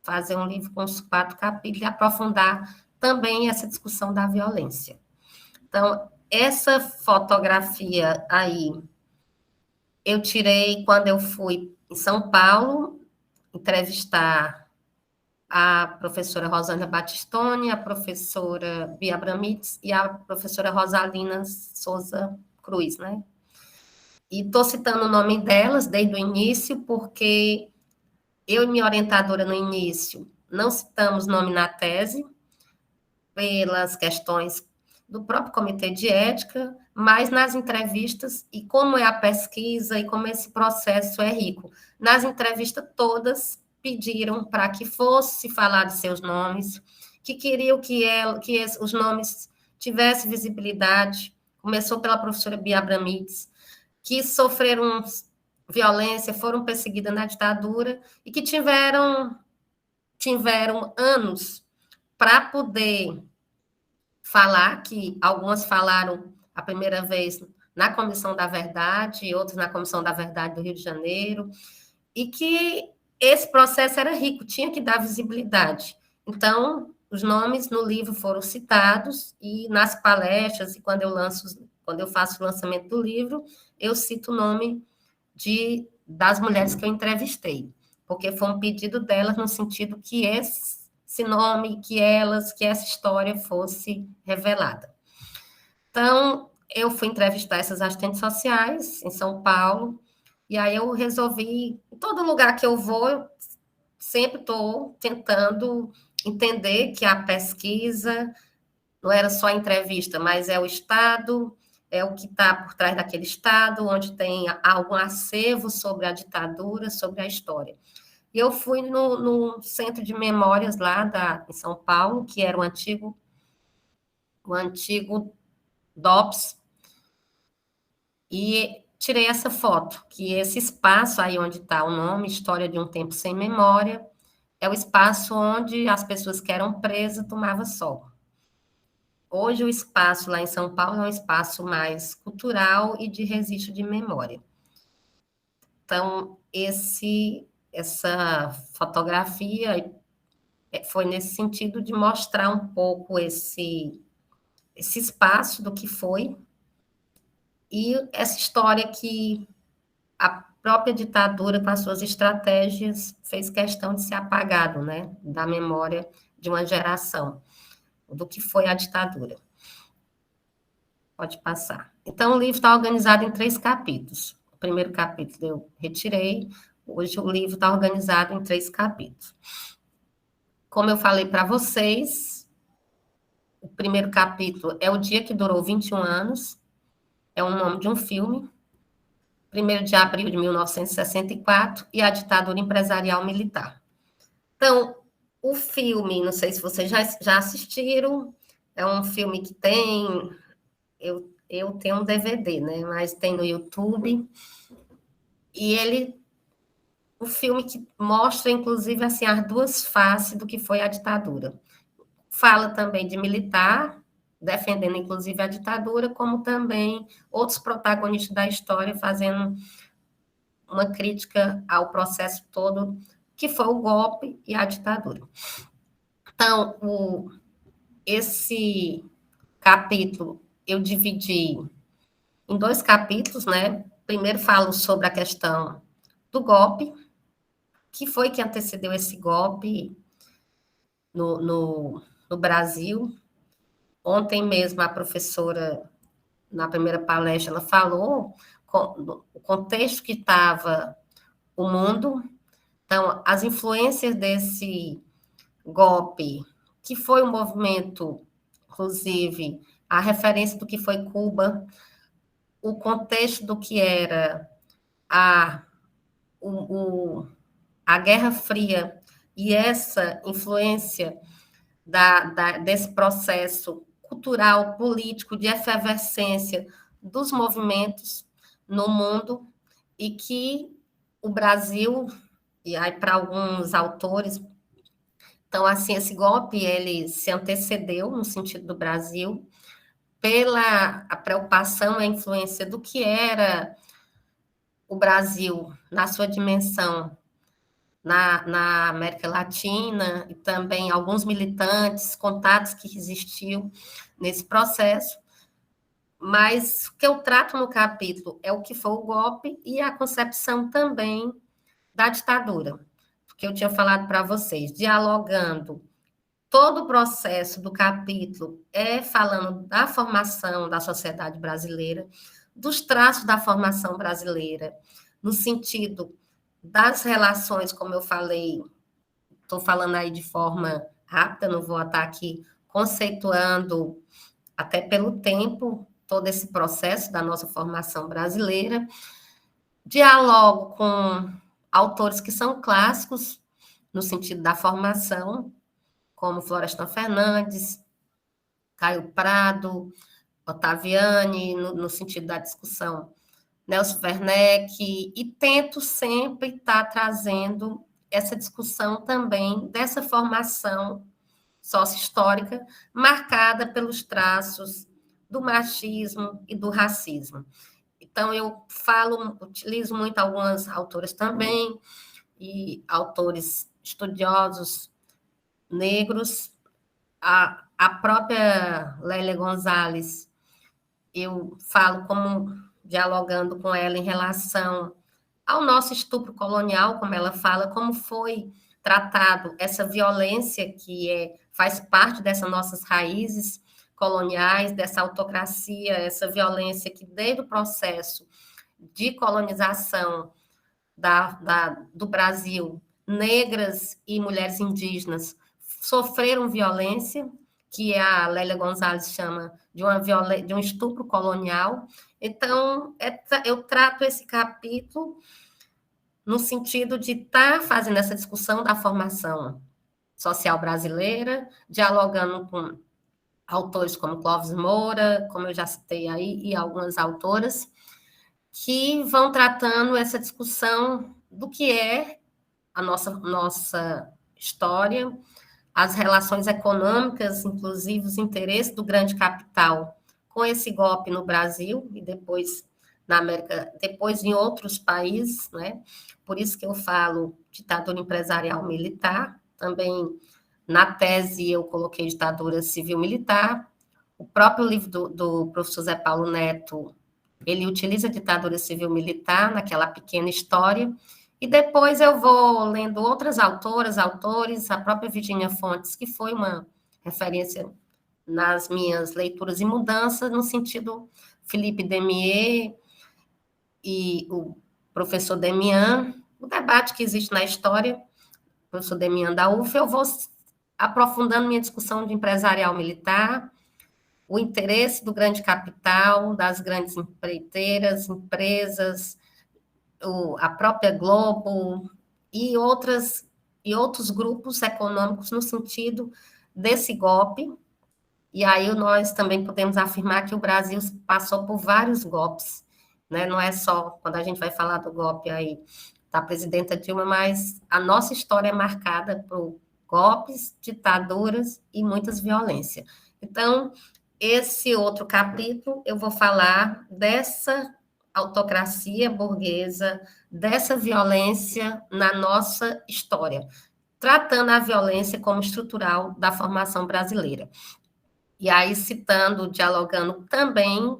fazer um livro com os 4 capítulos e aprofundar também essa discussão da violência. Então, essa fotografia aí, eu tirei quando eu fui em São Paulo entrevistar a professora Rosângela Battistoni, a professora Bia Abramitz e a professora Rosalina Souza Cruz, né? E estou citando o nome delas desde o início, porque eu e minha orientadora no início não citamos nome na tese, pelas questões do próprio comitê de ética, mas nas entrevistas, e como é a pesquisa e como esse processo é rico, nas entrevistas todas pediram para que fosse falado seus nomes, que queriam que os nomes tivessem visibilidade. Começou pela professora Bia Abramitz, que sofreram violência, foram perseguidas na ditadura e que tiveram anos para poder falar, que algumas falaram a primeira vez na Comissão da Verdade, outras na Comissão da Verdade do Rio de Janeiro, e que esse processo era rico, tinha que dar visibilidade. Então, os nomes no livro foram citados, e nas palestras, e quando eu faço o lançamento do livro, eu cito o nome das mulheres que eu entrevistei, porque foi um pedido delas no sentido que esse nome, que essa história fosse revelada. Então, eu fui entrevistar essas assistentes sociais em São Paulo, e aí eu resolvi, em todo lugar que eu vou, eu sempre estou tentando entender que a pesquisa não era só a entrevista, mas é o Estado, é o que está por trás daquele Estado, onde tem algum acervo sobre a ditadura, sobre a história. E eu fui no Centro de Memórias lá em São Paulo, que era o antigo DOPS, e tirei essa foto, que esse espaço aí onde está o nome, História de um Tempo Sem Memória, é o espaço onde as pessoas que eram presas tomavam sol. Hoje o espaço lá em São Paulo é um espaço mais cultural e de registro de memória. Então, essa fotografia foi nesse sentido de mostrar um pouco esse espaço do que foi, e essa história que a própria ditadura, com as suas estratégias, fez questão de ser apagado, né, da memória de uma geração. do que foi a ditadura. Pode passar. Então, o livro está organizado em 3 capítulos. O primeiro capítulo eu retirei, hoje o livro está organizado em 3 capítulos. Como eu falei para vocês, o primeiro capítulo é O Dia que Durou 21 Anos, é o nome de um filme, 1º de abril de 1964, e a ditadura empresarial militar. Então, o filme, não sei se vocês já assistiram, é um filme que tem... Eu tenho um DVD, né? Mas tem no YouTube. E o filme que mostra, inclusive, assim, as 2 faces do que foi a ditadura. Fala também de militar, defendendo, inclusive, a ditadura, como também outros protagonistas da história fazendo uma crítica ao processo todo, que foi o golpe e a ditadura. Então, esse capítulo eu dividi em 2 capítulos, né? Primeiro falo sobre a questão do golpe, que foi que antecedeu esse golpe no Brasil. Ontem mesmo a professora, na primeira palestra, ela falou o contexto que estava o mundo. Então, as influências desse golpe, que foi um movimento, inclusive, a referência do que foi Cuba, o contexto do que era a Guerra Fria e essa influência desse processo cultural, político, de efervescência dos movimentos no mundo, e que o Brasil, e aí para alguns autores, então, assim, esse golpe, ele se antecedeu, no sentido do Brasil, pela a preocupação e a influência do que era o Brasil na sua dimensão na América Latina, e também alguns militantes, contatos que existiu nesse processo. Mas o que eu trato no capítulo é o que foi o golpe e a concepção também da ditadura, porque eu tinha falado para vocês, dialogando todo o processo do capítulo falando da formação da sociedade brasileira, dos traços da formação brasileira, no sentido das relações, como eu falei, estou falando aí de forma rápida, não vou estar aqui conceituando, até pelo tempo, todo esse processo da nossa formação brasileira. Dialogo com autores que são clássicos, no sentido da formação, como Florestan Fernandes, Caio Prado, Ottaviani, no sentido da discussão, Nelson Werneck, e tento sempre estar trazendo essa discussão também dessa formação sócio-histórica marcada pelos traços do machismo e do racismo. Então, eu utilizo muito algumas autoras também, e autores estudiosos negros, a própria Lélia Gonzalez, eu falo como dialogando com ela em relação ao nosso estupro colonial, como ela fala, como foi tratado essa violência que faz parte dessas nossas raízes coloniais, dessa autocracia, essa violência que desde o processo de colonização do Brasil, negras e mulheres indígenas sofreram violência, que a Lélia Gonzalez chama de um estupro colonial. Então, eu trato esse capítulo no sentido de estar fazendo essa discussão da formação social brasileira, dialogando com autores como Clóvis Moura, como eu já citei aí, e algumas autoras, que vão tratando essa discussão do que é a nossa história, as relações econômicas, inclusive os interesses do grande capital com esse golpe no Brasil e depois na América, depois em outros países, né? Por isso que eu falo ditadura empresarial militar, também na tese eu coloquei ditadura civil-militar. O próprio livro do professor Zé Paulo Neto, ele utiliza ditadura civil-militar naquela pequena história. E depois eu vou lendo outras autoras, autores, a própria Virginia Fontes, que foi uma referência nas minhas leituras e mudanças, no sentido Felipe Demier e o professor Demian, o debate que existe na história, o professor Demian da UF, eu vou aprofundando minha discussão de empresarial militar, o interesse do grande capital, das grandes empreiteiras, empresas, a própria Globo e outros grupos econômicos no sentido desse golpe. E aí nós também podemos afirmar que o Brasil passou por vários golpes, né? Não é só quando a gente vai falar do golpe aí da presidenta Dilma, mas a nossa história é marcada por golpes, ditaduras e muitas violências. Então, esse outro capítulo eu vou falar dessa autocracia burguesa, dessa violência na nossa história, tratando a violência como estrutural da formação brasileira. E aí, citando, dialogando também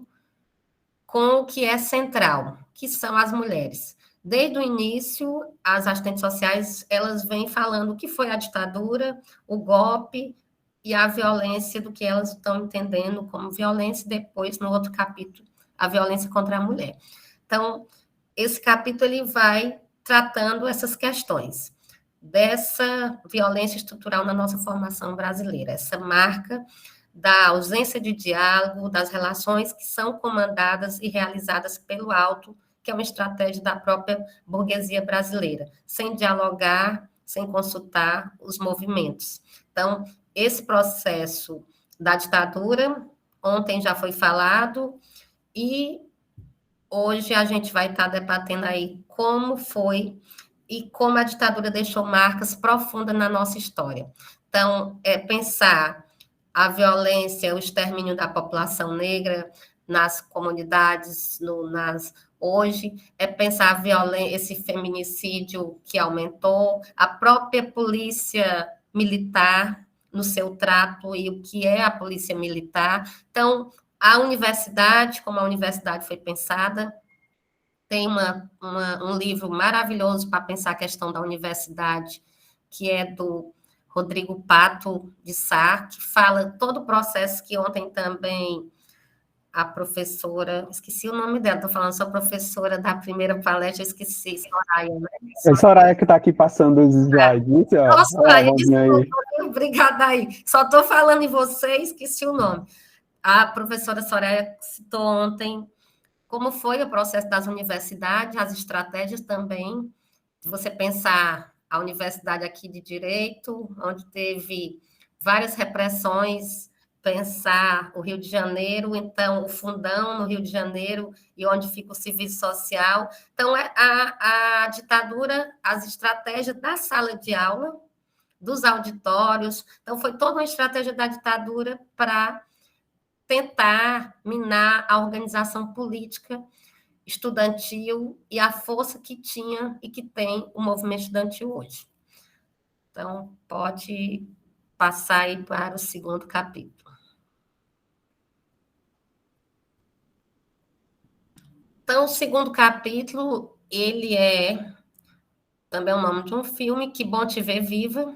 com o que é central, que são as mulheres. Desde o início, as assistentes sociais, elas vêm falando o que foi a ditadura, o golpe e a violência do que elas estão entendendo como violência, e depois, no outro capítulo, a violência contra a mulher. Então, esse capítulo ele vai tratando essas questões dessa violência estrutural na nossa formação brasileira, essa marca da ausência de diálogo, das relações que são comandadas e realizadas pelo alto, que é uma estratégia da própria burguesia brasileira, sem dialogar, sem consultar os movimentos. Então, esse processo da ditadura, ontem já foi falado, e hoje a gente vai estar debatendo aí como foi e como a ditadura deixou marcas profundas na nossa história. Então, pensar a violência, o extermínio da população negra nas comunidades, hoje, pensar a violência, esse feminicídio que aumentou, a própria polícia militar no seu trato e o que é a polícia militar. Então, a universidade, como a universidade foi pensada, tem um livro maravilhoso para pensar a questão da universidade, que é do Rodrigo Pato de Sá, que fala todo o processo que ontem também a professora, esqueci o nome dela, estou falando só professora da primeira palestra, esqueci, Soraya, né? É Soraya que está aqui passando os slides. Nossa, Soraya, desculpa, obrigada aí. Só estou falando em você, esqueci o nome. A professora Soraya citou ontem como foi o processo das universidades, as estratégias também, de você pensar a universidade aqui de Direito, onde teve várias repressões, pensar o Rio de Janeiro, então o Fundão no Rio de Janeiro, e onde fica o serviço social. Então, a ditadura, as estratégias da sala de aula, dos auditórios, então foi toda uma estratégia da ditadura para tentar minar a organização política estudantil e a força que tinha e que tem o movimento estudantil hoje. Então, pode passar aí para o segundo capítulo. Então, o segundo capítulo, ele é também o nome de um filme, Que Bom Te Ver Viva,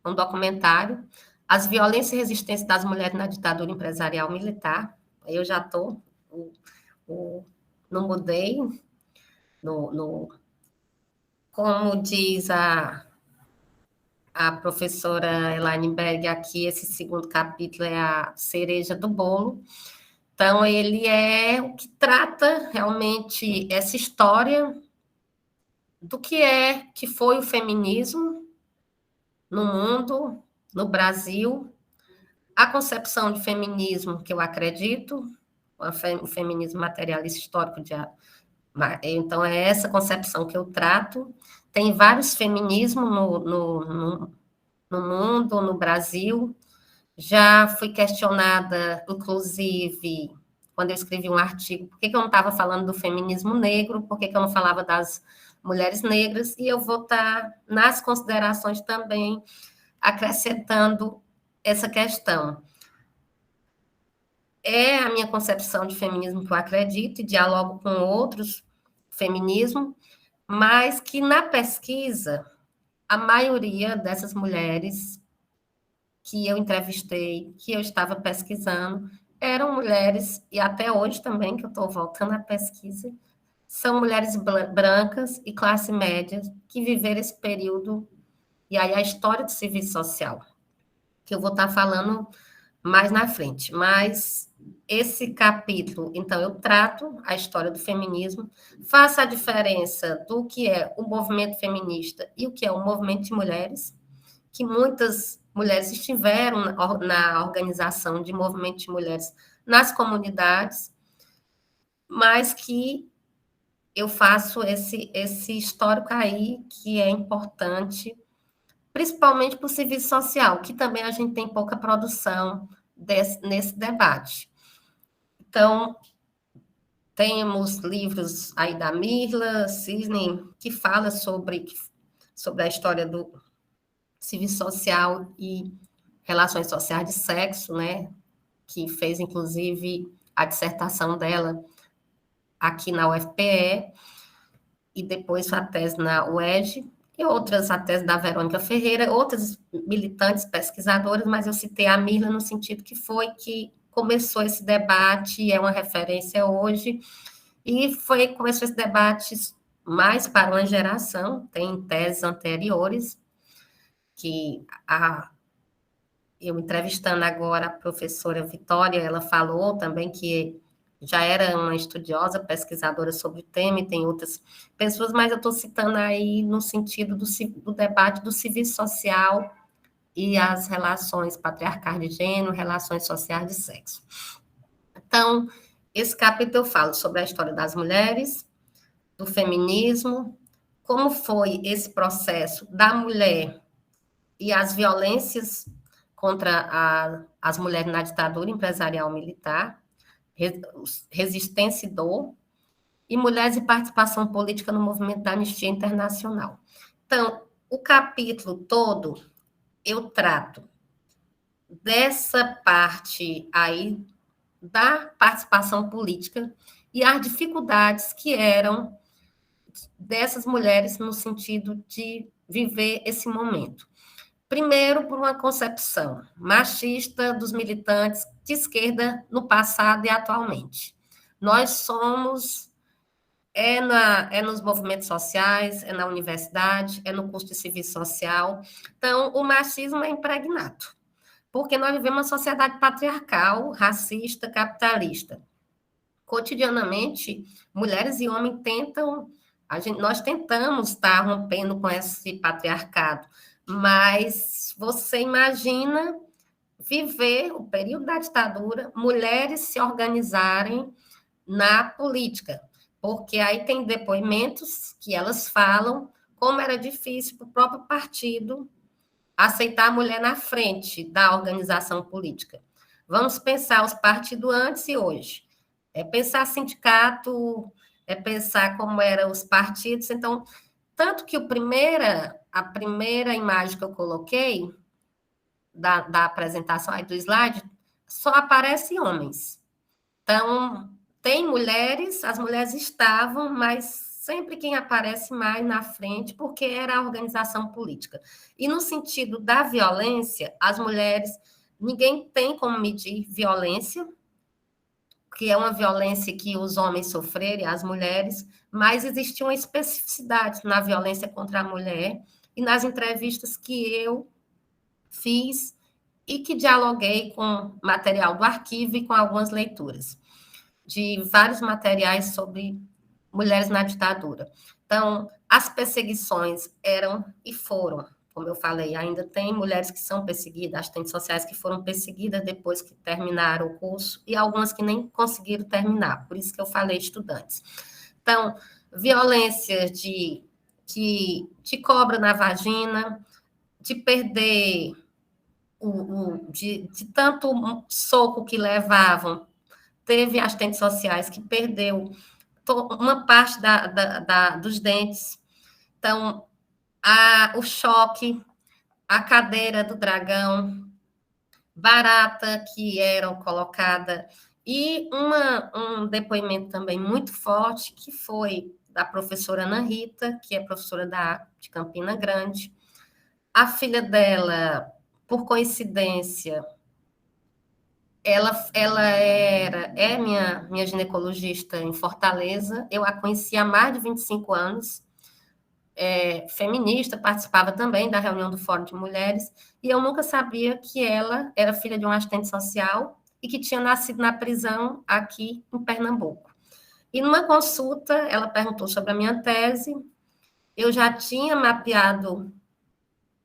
um documentário, As Violências e Resistências das Mulheres na Ditadura Empresarial Militar. Eu já estou, não mudei, como diz a professora Elaine Berg aqui, esse segundo capítulo é a cereja do bolo. Então, ele é o que trata realmente essa história do que foi o feminismo no mundo, no Brasil, a concepção de feminismo que eu acredito, o feminismo materialista histórico então, é essa concepção que eu trato. Tem vários feminismos no mundo, no Brasil. Já fui questionada, inclusive, quando eu escrevi um artigo, por que eu não estava falando do feminismo negro, por que eu não falava das mulheres negras, e eu vou estar, nas considerações também, acrescentando essa questão. É a minha concepção de feminismo que eu acredito, e dialogo com outros feminismos, mas que na pesquisa, a maioria dessas mulheres que eu entrevistei, que eu estava pesquisando, eram mulheres, e até hoje também, que eu estou voltando à pesquisa, são mulheres brancas e classe média que viveram esse período, e aí a história do serviço social, que eu vou estar falando mais na frente. Mas esse capítulo, então, eu trato a história do feminismo, faço a diferença do que é o movimento feminista e o que é o movimento de mulheres, que muitas mulheres estiveram na organização de movimento de mulheres nas comunidades, mas que eu faço esse histórico aí, que é importante, principalmente para o serviço social, que também a gente tem pouca produção nesse debate. Então, temos livros aí da Mirla Cisne, que fala sobre a história do serviço social e relações sociais de sexo, né? Que fez, inclusive, a dissertação dela aqui na UFPE, e depois a tese na UERJ, e outras, a tese da Verônica Ferreira, outras militantes pesquisadoras, mas eu citei a Mirla no sentido que foi que começou esse debate, é uma referência hoje, e começou esse debate mais para uma geração, tem teses anteriores, que eu entrevistando agora a professora Vitória, ela falou também que já era uma estudiosa, pesquisadora sobre o tema, e tem outras pessoas, mas eu estou citando aí no sentido do debate do serviço social e as relações patriarcais de gênero, relações sociais de sexo. Então, esse capítulo eu falo sobre a história das mulheres, do feminismo, como foi esse processo da mulher e as violências contra as mulheres na ditadura empresarial militar, resistência e dor, e mulheres e participação política no movimento da Anistia Internacional. Então, o capítulo todo eu trato dessa parte aí da participação política e as dificuldades que eram dessas mulheres no sentido de viver esse momento. Primeiro, por uma concepção machista dos militantes de esquerda no passado e atualmente. Nós somos, nos movimentos sociais, é na universidade, é no curso de serviço social. Então, o machismo é impregnado, porque nós vivemos uma sociedade patriarcal, racista, capitalista. Cotidianamente, mulheres e homens nós tentamos estar rompendo com esse patriarcado, mas você imagina viver o período da ditadura, mulheres se organizarem na política, porque aí tem depoimentos que elas falam como era difícil para o próprio partido aceitar a mulher na frente da organização política. Vamos pensar os partidos antes e hoje. É pensar sindicato, é pensar como eram os partidos. Então, tanto que a primeira imagem que eu coloquei da apresentação aí do slide, só aparecem homens. Então, tem mulheres, as mulheres estavam, mas sempre quem aparece mais na frente, porque era a organização política. E no sentido da violência, as mulheres, ninguém tem como medir violência, que é uma violência que os homens sofreram, as mulheres, mas existia uma especificidade na violência contra a mulher, e nas entrevistas que eu fiz e que dialoguei com material do arquivo e com algumas leituras de vários materiais sobre mulheres na ditadura. Então, as perseguições eram e foram, como eu falei, ainda tem mulheres que são perseguidas, assistentes sociais que foram perseguidas depois que terminaram o curso, e algumas que nem conseguiram terminar, por isso que eu falei estudantes. Então, violência que te cobra na vagina, de perder de tanto soco que levavam. Teve assistentes sociais que perdeu uma parte dos dentes. Então, o choque, a cadeira do dragão, barata que eram colocada, e um depoimento também muito forte, que foi da professora Ana Rita, que é professora de Campina Grande. A filha dela por coincidência, ela é minha ginecologista em Fortaleza, eu a conheci há mais de 25 anos, feminista, participava também da reunião do Fórum de Mulheres, e eu nunca sabia que ela era filha de um assistente social e que tinha nascido na prisão aqui em Pernambuco. E numa consulta, ela perguntou sobre a minha tese, eu já tinha mapeado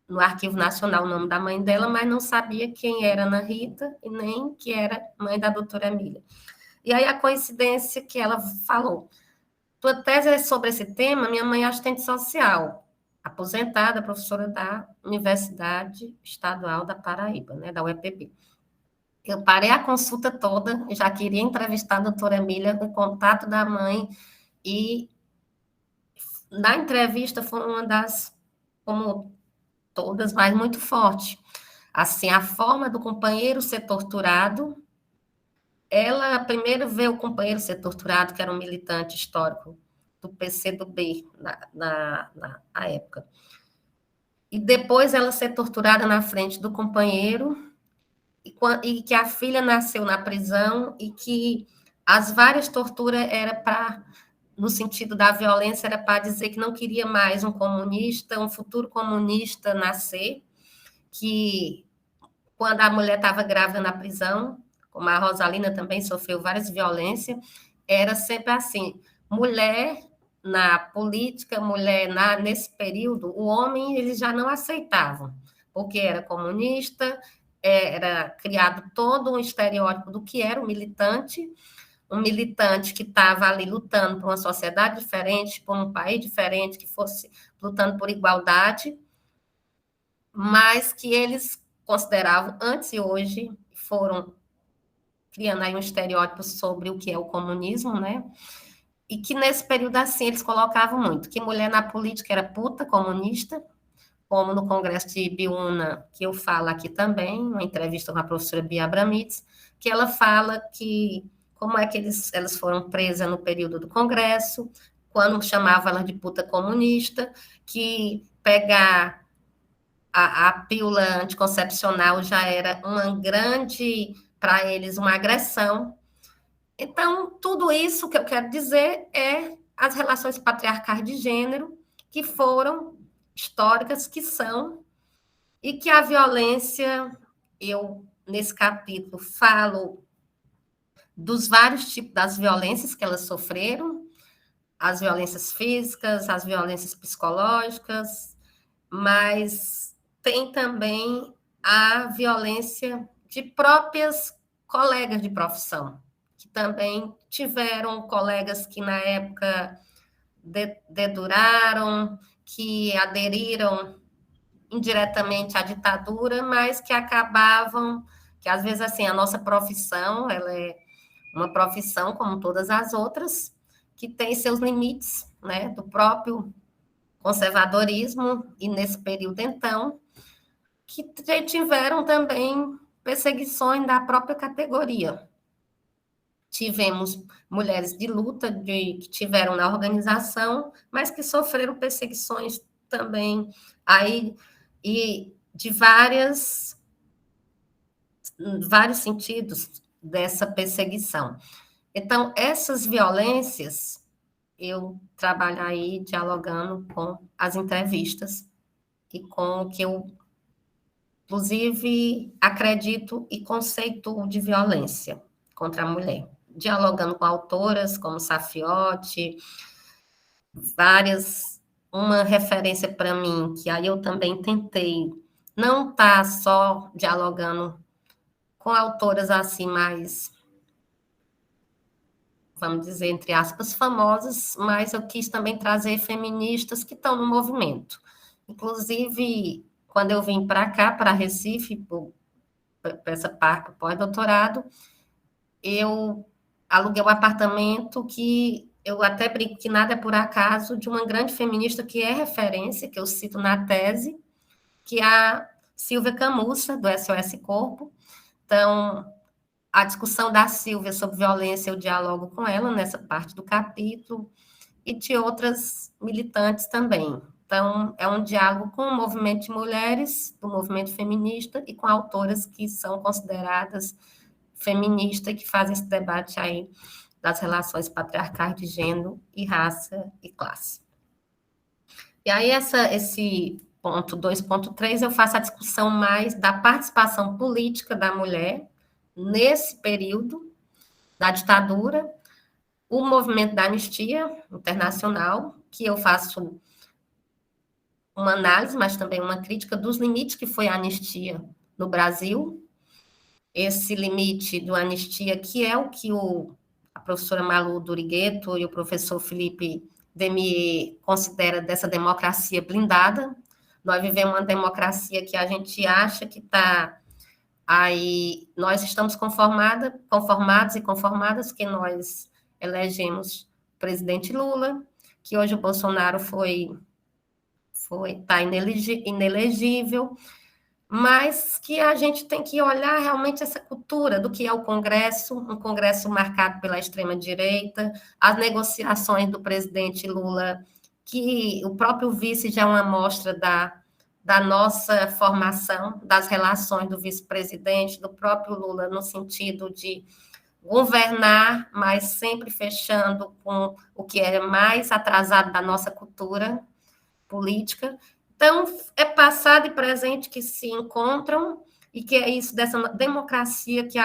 no Arquivo Nacional o nome da mãe dela, mas não sabia quem era Ana Rita e nem que era mãe da doutora Emília. E aí a coincidência que ela falou, tua tese é sobre esse tema, minha mãe é assistente social, aposentada, professora da Universidade Estadual da Paraíba, né, da UEPB. Eu parei a consulta toda, já queria entrevistar a doutora Emília, com o contato da mãe, e na entrevista foi uma das, como todas, mas muito forte. Assim, a forma do companheiro ser torturado, ela primeiro vê o companheiro ser torturado, que era um militante histórico do PCdoB na época. E depois ela ser torturada na frente do companheiro, e que a filha nasceu na prisão, e que as várias torturas era para, no sentido da violência, era para dizer que não queria mais um comunista, um futuro comunista nascer, que quando a mulher estava grávida na prisão, como a Rosalina também sofreu várias violências, era sempre assim, mulher na política, mulher nesse período, o homem eles já não aceitavam, porque era comunista, era criado todo um estereótipo do que era um militante que estava ali lutando por uma sociedade diferente, por um país diferente, que fosse lutando por igualdade, mas que eles consideravam, antes e hoje, foram criando aí um estereótipo sobre o que é o comunismo, né? E que nesse período, assim, eles colocavam muito, que mulher na política era puta comunista, como no Congresso de Biúna, que eu falo aqui também, uma entrevista com a professora Bia Abramitz, que ela fala que como é que elas foram presas no período do Congresso, quando chamavam elas de puta comunista, que pegar a pílula anticoncepcional já era uma grande, para eles, uma agressão. Então, tudo isso que eu quero dizer é as relações patriarcais de gênero, que foram históricas, que são, e que a violência, eu, nesse capítulo, falo dos vários tipos das violências que elas sofreram, as violências físicas, as violências psicológicas, mas tem também a violência de próprias colegas de profissão, que também tiveram colegas que na época deduraram, que aderiram indiretamente à ditadura, mas que acabavam, que às vezes assim, a nossa profissão, ela é uma profissão como todas as outras, que tem seus limites, né, do próprio conservadorismo, e nesse período, então, que tiveram também perseguições da própria categoria. Tivemos mulheres de luta que tiveram na organização, mas que sofreram perseguições também, aí, e de vários sentidos dessa perseguição. Então, essas violências, eu trabalho aí dialogando com as entrevistas e com o que eu, inclusive, acredito e conceituo de violência contra a mulher. Dialogando com autoras como Safiotti, várias, uma referência para mim, que aí eu também tentei não estar só dialogando com autoras assim mais, vamos dizer, entre aspas, famosas, mas eu quis também trazer feministas que estão no movimento. Inclusive, quando eu vim para cá, para Recife, para essa parte pós-doutorado, eu aluguei um apartamento que eu até brinco que nada é por acaso, de uma grande feminista que é referência, que eu cito na tese, que é a Silvia Camussa, do SOS Corpo. Então, a discussão da Silvia sobre violência, eu dialogo com ela nessa parte do capítulo, e de outras militantes também, Então, é um diálogo com o movimento de mulheres, do movimento feminista, e com autoras que são consideradas feministas, que fazem esse debate aí das relações patriarcais de gênero e raça e classe. E aí, esse ponto 2.3, eu faço a discussão mais da participação política da mulher nesse período da ditadura, o movimento da anistia internacional, que eu faço uma análise, mas também uma crítica dos limites que foi a anistia no Brasil, esse limite do anistia, que é o que a professora Malu Durigueto e o professor Felipe Demier considera dessa democracia blindada. Nós vivemos uma democracia que a gente acha que está aí, nós estamos conformados e conformadas que nós elegemos o presidente Lula, que hoje o Bolsonaro está inelegível, mas que a gente tem que olhar realmente essa cultura do que é o Congresso, um Congresso marcado pela extrema-direita, as negociações do presidente Lula, que o próprio vice já é uma amostra da nossa formação, das relações do vice-presidente, do próprio Lula, no sentido de governar, mas sempre fechando com o que é mais atrasado da nossa cultura política. Então, é passado e presente que se encontram, e que é isso dessa democracia que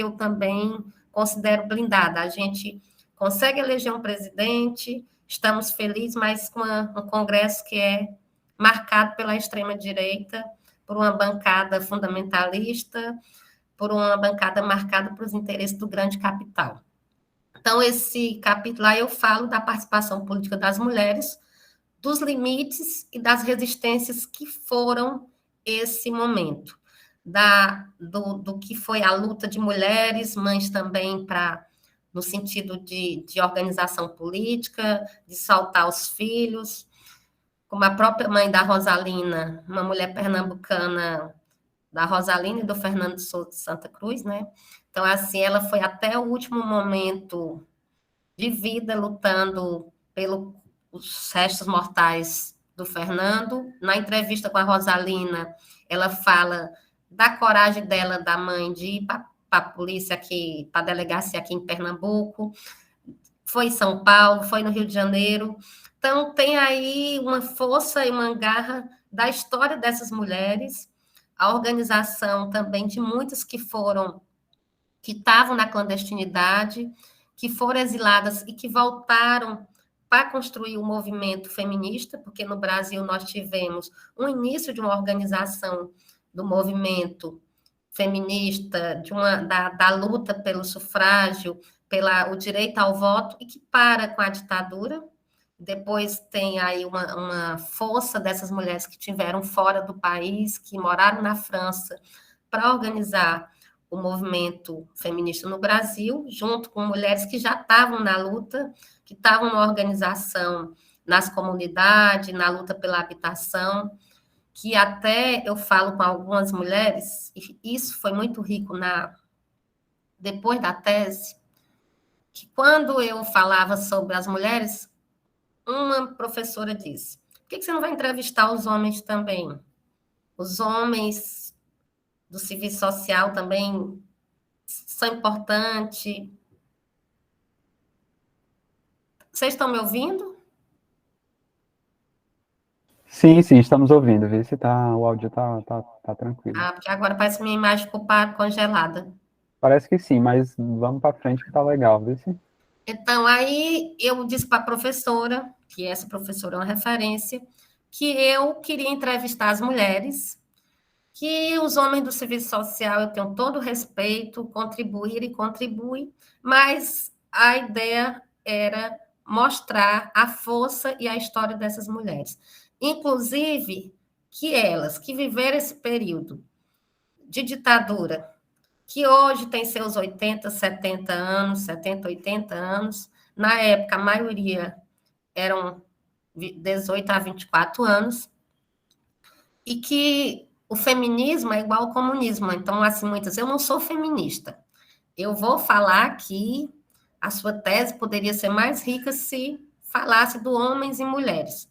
eu também considero blindada. A gente consegue eleger um presidente, estamos felizes, mas com um Congresso que é marcado pela extrema-direita, por uma bancada fundamentalista, por uma bancada marcada por os interesses do grande capital. Então, esse capítulo lá eu falo da participação política das mulheres, dos limites e das resistências que foram esse momento, do que foi a luta de mulheres, mães também, no sentido de organização política, de saltar os filhos, como a própria mãe da Rosalina, uma mulher pernambucana, da Rosalina e do Fernando Souto de Santa Cruz, né? Então, assim, ela foi até o último momento de vida lutando pelos restos mortais do Fernando. Na entrevista com a Rosalina, ela fala da coragem dela, da mãe, de ir para a polícia aqui, para a delegacia aqui em Pernambuco, foi em São Paulo, foi no Rio de Janeiro. Então, tem aí uma força e uma garra da história dessas mulheres, a organização também de muitas que estavam na clandestinidade, que foram exiladas e que voltaram para construir o movimento feminista, porque no Brasil nós tivemos um início de uma organização do movimento feminista, da luta pelo sufrágio, o direito ao voto, e que para com a ditadura. Depois tem aí uma força dessas mulheres que estiveram fora do país, que moraram na França, para organizar o movimento feminista no Brasil, junto com mulheres que já estavam na luta, que estavam na organização nas comunidades, na luta pela habitação, que até eu falo com algumas mulheres, e isso foi muito rico depois da tese, que quando eu falava sobre as mulheres, uma professora disse: por que você não vai entrevistar os homens também? Os homens do serviço social também são importantes. Vocês estão me ouvindo? Sim, sim, estamos ouvindo. Vê se o áudio tá tranquilo. Porque agora parece que minha imagem ficou congelada. Parece que sim, mas vamos para frente que tá legal, vê se... Então, aí eu disse para a professora, que essa professora é uma referência, que eu queria entrevistar as mulheres, que os homens do serviço social eu tenho todo o respeito, contribuir e contribui, mas a ideia era mostrar a força e a história dessas mulheres. Inclusive, que elas que viveram esse período de ditadura, que hoje tem seus 80, 70 anos, 70, 80 anos, na época a maioria eram 18 a 24 anos, e que o feminismo é igual ao comunismo. Então, assim, muitas, eu não sou feminista. Eu vou falar que a sua tese poderia ser mais rica se falasse de homens e mulheres.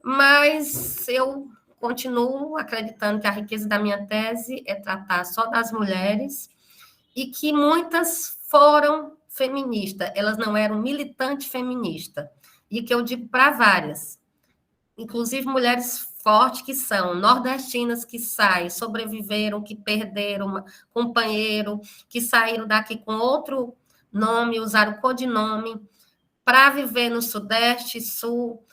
Mas eu continuo acreditando que a riqueza da minha tese é tratar só das mulheres e que muitas foram feministas, elas não eram militantes feministas. E que eu digo para várias, inclusive mulheres fortes que são nordestinas que saem, sobreviveram, que perderam um companheiro, que saíram daqui com outro nome, usaram codinome, para viver no Sudeste e Sul,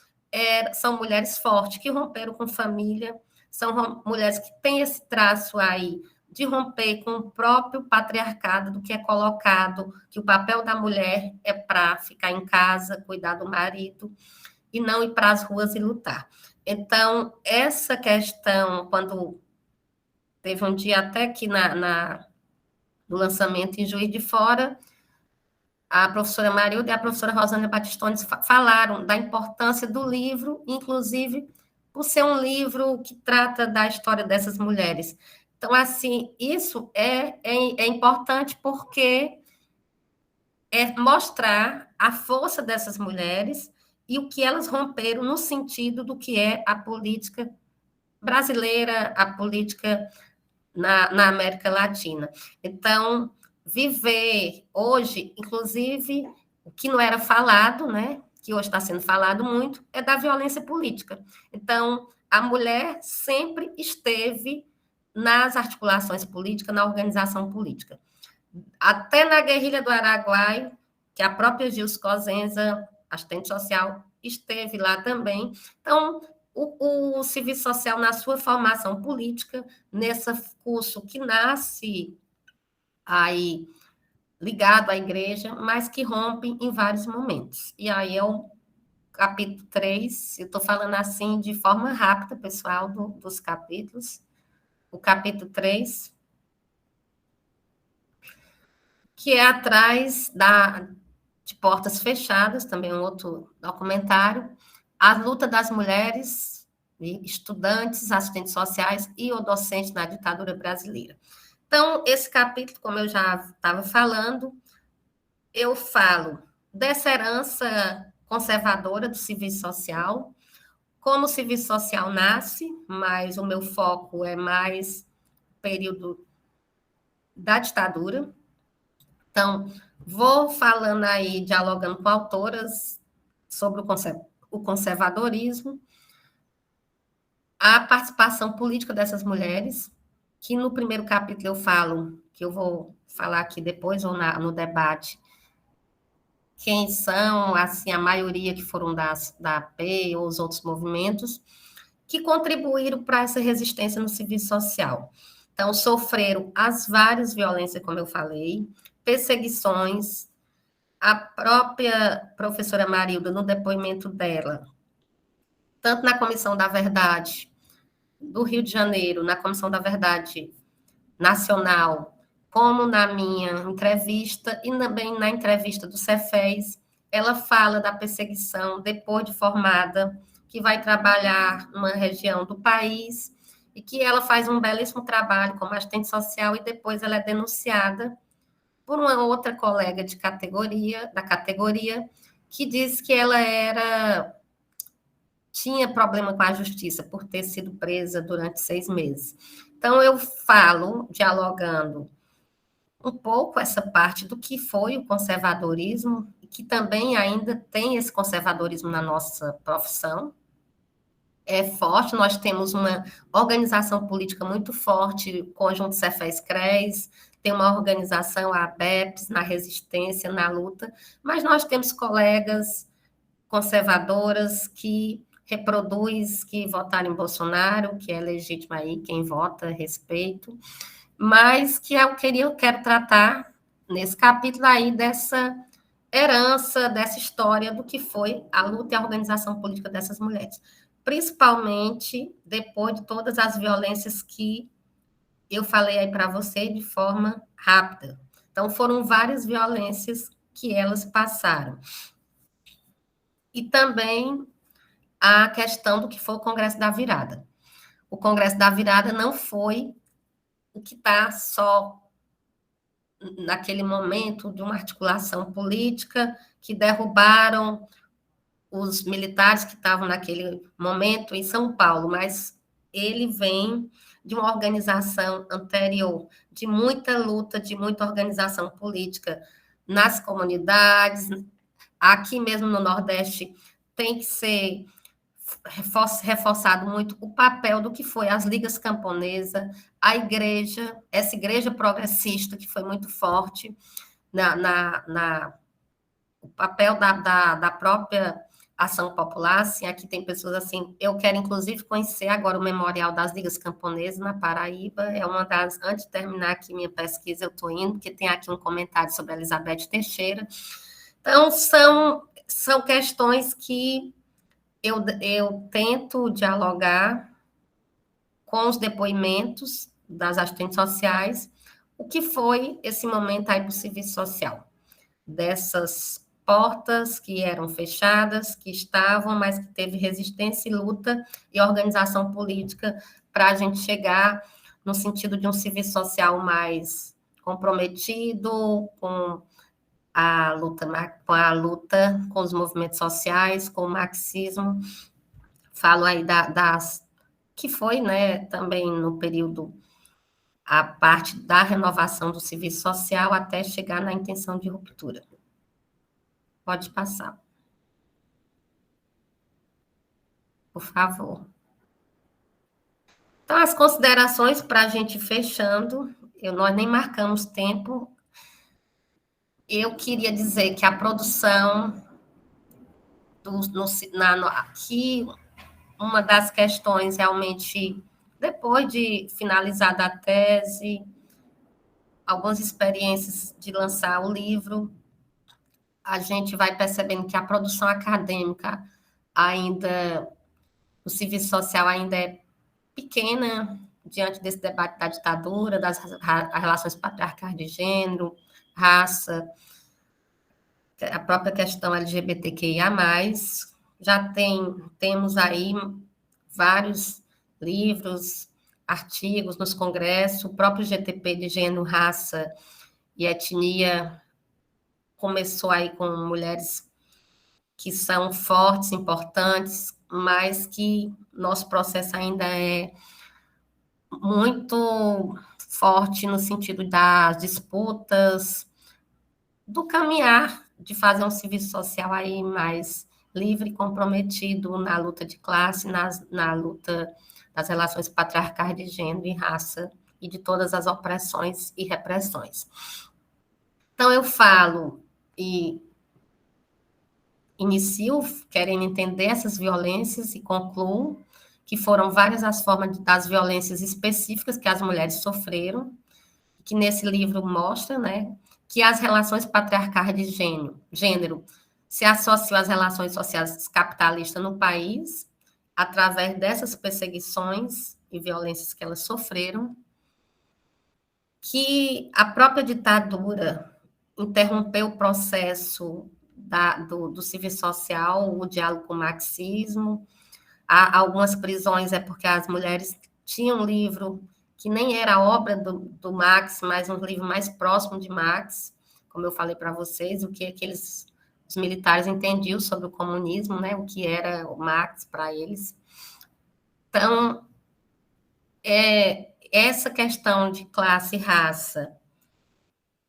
são mulheres fortes, que romperam com família, são mulheres que têm esse traço aí de romper com o próprio patriarcado, do que é colocado, que o papel da mulher é para ficar em casa, cuidar do marido, e não ir para as ruas e lutar. Então, essa questão, quando teve um dia até que no lançamento em Juiz de Fora, a professora Marilda e a professora Rosângela Batistoni falaram da importância do livro, inclusive por ser um livro que trata da história dessas mulheres. Então, assim, isso é importante porque é mostrar a força dessas mulheres e o que elas romperam no sentido do que é a política brasileira, a política na América Latina. Então, viver hoje, inclusive, o que não era falado, né, que hoje está sendo falado muito, é da violência política. Então, a mulher sempre esteve nas articulações políticas, na organização política. Até na guerrilha do Araguaia, que a própria Gils Cosenza, assistente social, esteve lá também. Então, o serviço social, na sua formação política, nesse curso que nasce aí ligado à igreja, mas que rompe em vários momentos. E aí é o capítulo 3, eu estou falando assim de forma rápida, pessoal, dos capítulos. O capítulo 3, que é atrás de Portas Fechadas, também um outro documentário, a luta das mulheres, estudantes, assistentes sociais e o docente na ditadura brasileira. Então, esse capítulo, como eu já estava falando, eu falo dessa herança conservadora do serviço social, como o serviço social nasce, mas o meu foco é mais período da ditadura. Então, vou falando aí, dialogando com autoras sobre o conservadorismo, a participação política dessas mulheres, que no primeiro capítulo eu falo, que eu vou falar aqui depois ou no debate, quem são, assim, a maioria que foram da AP ou os outros movimentos, que contribuíram para essa resistência no serviço social. Então, sofreram as várias violências, como eu falei, perseguições. A própria professora Marilda, no depoimento dela, tanto na Comissão da Verdade do Rio de Janeiro, na Comissão da Verdade Nacional, como na minha entrevista e também na entrevista do Cefes, ela fala da perseguição depois de formada, que vai trabalhar numa região do país e que ela faz um belíssimo trabalho como assistente social e depois ela é denunciada por uma outra colega da categoria, que diz que ela tinha problema com a justiça por ter sido presa durante 6 meses. Então, eu falo, dialogando um pouco essa parte do que foi o conservadorismo, e que também ainda tem esse conservadorismo na nossa profissão. É forte, nós temos uma organização política muito forte, o Conjunto Cefes-CRES, tem uma organização, a ABEPS, na resistência, na luta, mas nós temos colegas conservadoras que reproduz, que votaram em Bolsonaro, que é legítimo aí, quem vota, respeito, mas que eu quero tratar nesse capítulo aí dessa herança, dessa história do que foi a luta e a organização política dessas mulheres, principalmente depois de todas as violências que eu falei aí para você de forma rápida. Então, foram várias violências que elas passaram. E também a questão do que foi o Congresso da Virada. O Congresso da Virada não foi o que está só naquele momento de uma articulação política que derrubaram os militares que estavam naquele momento em São Paulo, mas ele vem de uma organização anterior, de muita luta, de muita organização política nas comunidades. Aqui mesmo no Nordeste tem que ser reforçado muito o papel do que foi as ligas camponesas, a igreja, essa igreja progressista que foi muito forte o papel da própria ação popular, assim, aqui tem pessoas assim, eu quero inclusive conhecer agora o Memorial das Ligas Camponesas na Paraíba, é uma das, antes de terminar aqui minha pesquisa, eu estou indo, porque tem aqui um comentário sobre a Elizabeth Teixeira. Então, são questões que eu tento dialogar com os depoimentos das assistentes sociais, o que foi esse momento aí para o serviço social, dessas portas que eram fechadas, que estavam, mas que teve resistência e luta e organização política para a gente chegar no sentido de um serviço social mais comprometido com a luta com os movimentos sociais, com o marxismo. Falo aí das que foi, né, também no período a parte da renovação do serviço social até chegar na intenção de ruptura. Pode passar. Por favor. Então, as considerações para a gente fechando, nós nem marcamos tempo. Eu queria dizer que a produção aqui, uma das questões realmente, depois de finalizada a tese, algumas experiências de lançar o livro, a gente vai percebendo que a produção acadêmica ainda, o serviço social ainda é pequena diante desse debate da ditadura, das relações patriarcais de gênero, raça, a própria questão LGBTQIA+. Já temos aí vários livros, artigos nos congressos, o próprio GTP de Gênero, Raça e Etnia começou aí com mulheres que são fortes, importantes, mas que nosso processo ainda é muito forte no sentido das disputas, do caminhar de fazer um serviço social aí mais livre, comprometido na luta de classe, na luta das relações patriarcais de gênero e raça e de todas as opressões e repressões. Então, eu falo e inicio querendo entender essas violências e concluo que foram várias as formas das violências específicas que as mulheres sofreram, que nesse livro mostra, né, que as relações patriarcais de gênero se associam às relações sociais capitalistas no país, através dessas perseguições e violências que elas sofreram, que a própria ditadura interrompeu o processo do serviço social, o diálogo com o marxismo. Há algumas prisões é porque as mulheres tinham um livro que nem era obra do Marx, mas um livro mais próximo de Marx, como eu falei para vocês, o que os militares entendiam sobre o comunismo, né, o que era o Marx para eles. Então, essa questão de classe e raça,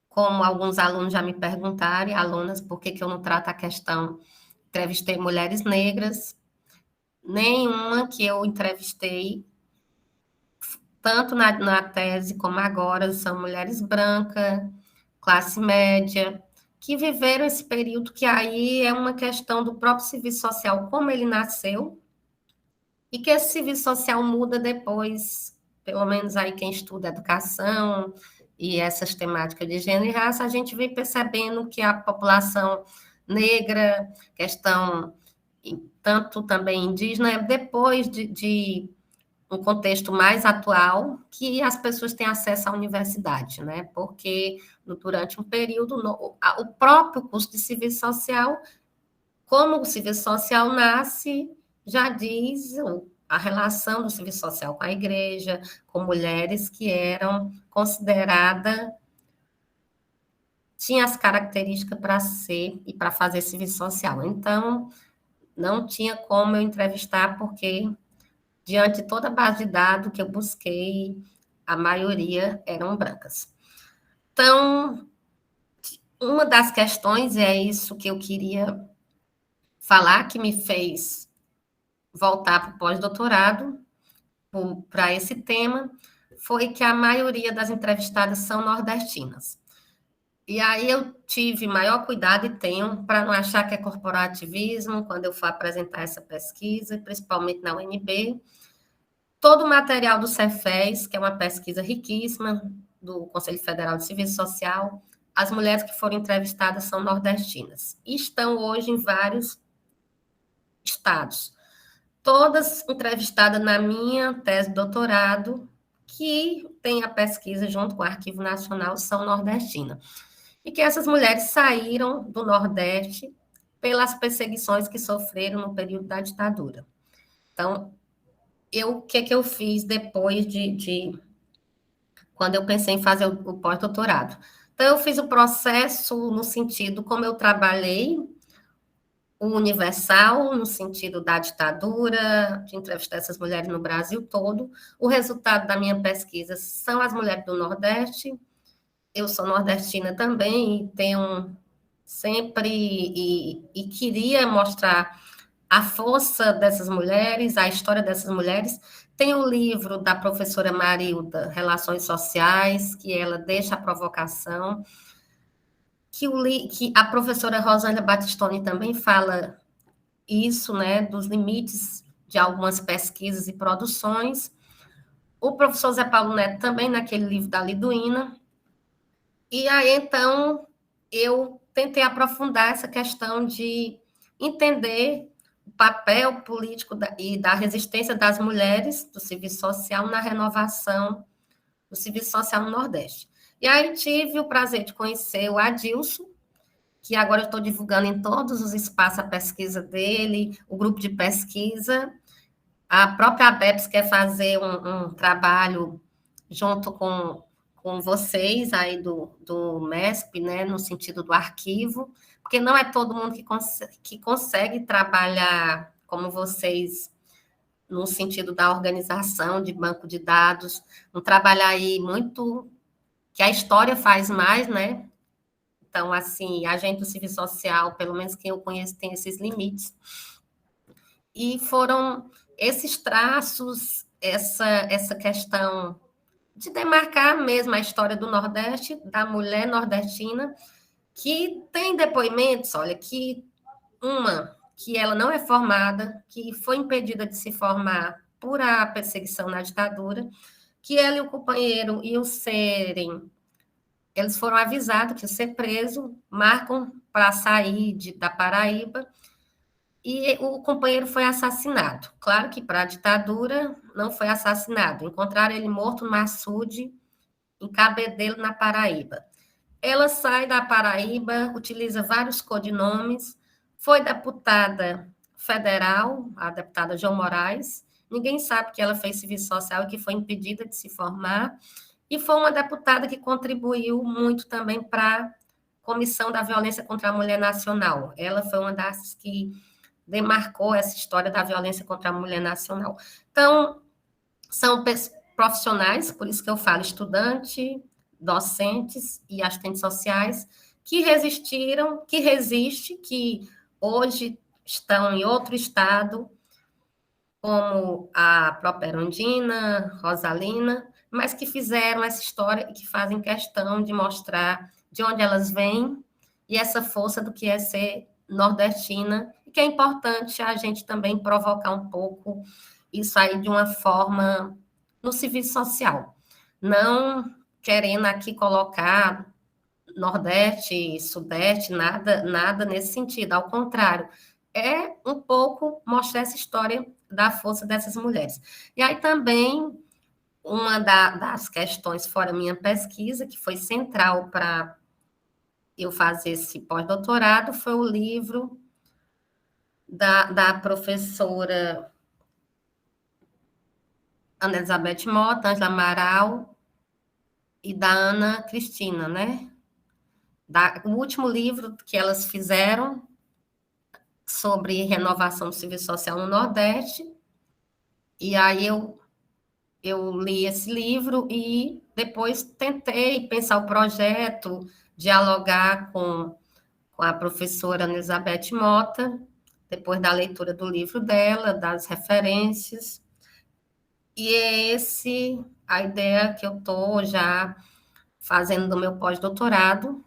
como alguns alunos já me perguntaram, e alunas, por que eu não trato a questão, entrevistei mulheres negras, nenhuma que eu entrevistei, tanto na tese como agora, são mulheres brancas, classe média, que viveram esse período que aí é uma questão do próprio serviço social, como ele nasceu, e que esse serviço social muda depois, pelo menos aí quem estuda educação e essas temáticas de gênero e raça, a gente vem percebendo que a população negra, questão tanto também indígena, depois de um contexto mais atual, que as pessoas têm acesso à universidade, né? Porque durante um período, o próprio curso de serviço social, como o serviço social nasce, já diz a relação do serviço social com a igreja, com mulheres que eram consideradas, tinham as características para ser e para fazer serviço social. Então, não tinha como eu entrevistar, porque, diante de toda a base de dados que eu busquei, a maioria eram brancas. Então, uma das questões, é isso que eu queria falar, que me fez voltar para o pós-doutorado, para esse tema, foi que a maioria das entrevistadas são nordestinas. E aí eu tive maior cuidado, e tenho, para não achar que é corporativismo, quando eu for apresentar essa pesquisa, principalmente na UNB. Todo o material do Cefes, que é uma pesquisa riquíssima, do Conselho Federal de Serviço Social, as mulheres que foram entrevistadas são nordestinas. E estão hoje em vários estados. Todas entrevistadas na minha tese de doutorado, que tem a pesquisa junto com o Arquivo Nacional, são nordestinas. E que essas mulheres saíram do Nordeste pelas perseguições que sofreram no período da ditadura. Então, o que eu fiz depois quando eu pensei em fazer o pós-doutorado? Então, eu fiz o processo no sentido como eu trabalhei o universal, no sentido da ditadura, de entrevistar essas mulheres no Brasil todo. O resultado da minha pesquisa são as mulheres do Nordeste. Eu sou nordestina também, e tenho sempre, e queria mostrar a força dessas mulheres, a história dessas mulheres. Tem o livro da professora Marilda, Relações Sociais, que ela deixa a provocação, que a professora Rosângela Battistoni também fala isso, né, dos limites de algumas pesquisas e produções. O professor Zé Paulo Neto também, naquele livro da Liduína. E aí, então, eu tentei aprofundar essa questão de entender o papel político e da resistência das mulheres do serviço social na renovação do serviço social no Nordeste. E aí tive o prazer de conhecer o Adilson, que agora eu estou divulgando em todos os espaços a pesquisa dele, o grupo de pesquisa. A própria ABEPS quer fazer um trabalho junto com vocês aí do MESP, né, no sentido do arquivo, porque não é todo mundo que consegue trabalhar como vocês, no sentido da organização de banco de dados, um trabalho aí muito que a história faz mais, né? Então, assim, a gente do serviço social, pelo menos quem eu conheço, tem esses limites. E foram esses traços, essa questão de demarcar mesmo a história do Nordeste, da mulher nordestina, que tem depoimentos, olha, que ela não é formada, que foi impedida de se formar por a perseguição na ditadura, que ela e o companheiro iam serem, eles foram avisados que iam ser presos, marcam para sair da Paraíba, e o companheiro foi assassinado. Claro que para a ditadura não foi assassinado, encontraram ele morto no açude, em Cabedelo, na Paraíba. Ela sai da Paraíba, utiliza vários codinomes, foi deputada federal, a deputada João Moraes, ninguém sabe que ela fez serviço social e que foi impedida de se formar, e foi uma deputada que contribuiu muito também para a Comissão da Violência contra a Mulher Nacional. Ela foi uma das que demarcou essa história da violência contra a mulher nacional. Então, são profissionais, por isso que eu falo estudante, docentes e assistentes sociais, que resistiram, que resiste, que hoje estão em outro estado, como a própria Erundina, Rosalina, mas que fizeram essa história e que fazem questão de mostrar de onde elas vêm e essa força do que é ser nordestina, e que é importante a gente também provocar um pouco isso aí de uma forma no serviço social, não querendo aqui colocar Nordeste, Sudeste, nada nesse sentido, ao contrário, é um pouco mostrar essa história da força dessas mulheres. E aí também, uma das questões, fora minha pesquisa, que foi central para eu fazer esse pós-doutorado, foi o livro da professora Ana Elizabeth Mota, Ângela Amaral e da Ana Cristina, né? O último livro que elas fizeram sobre renovação do serviço social no Nordeste, e aí eu li esse livro e depois tentei pensar o projeto, dialogar com a professora Elizabeth Mota, depois da leitura do livro dela, das referências, e é a ideia que eu estou já fazendo do meu pós-doutorado.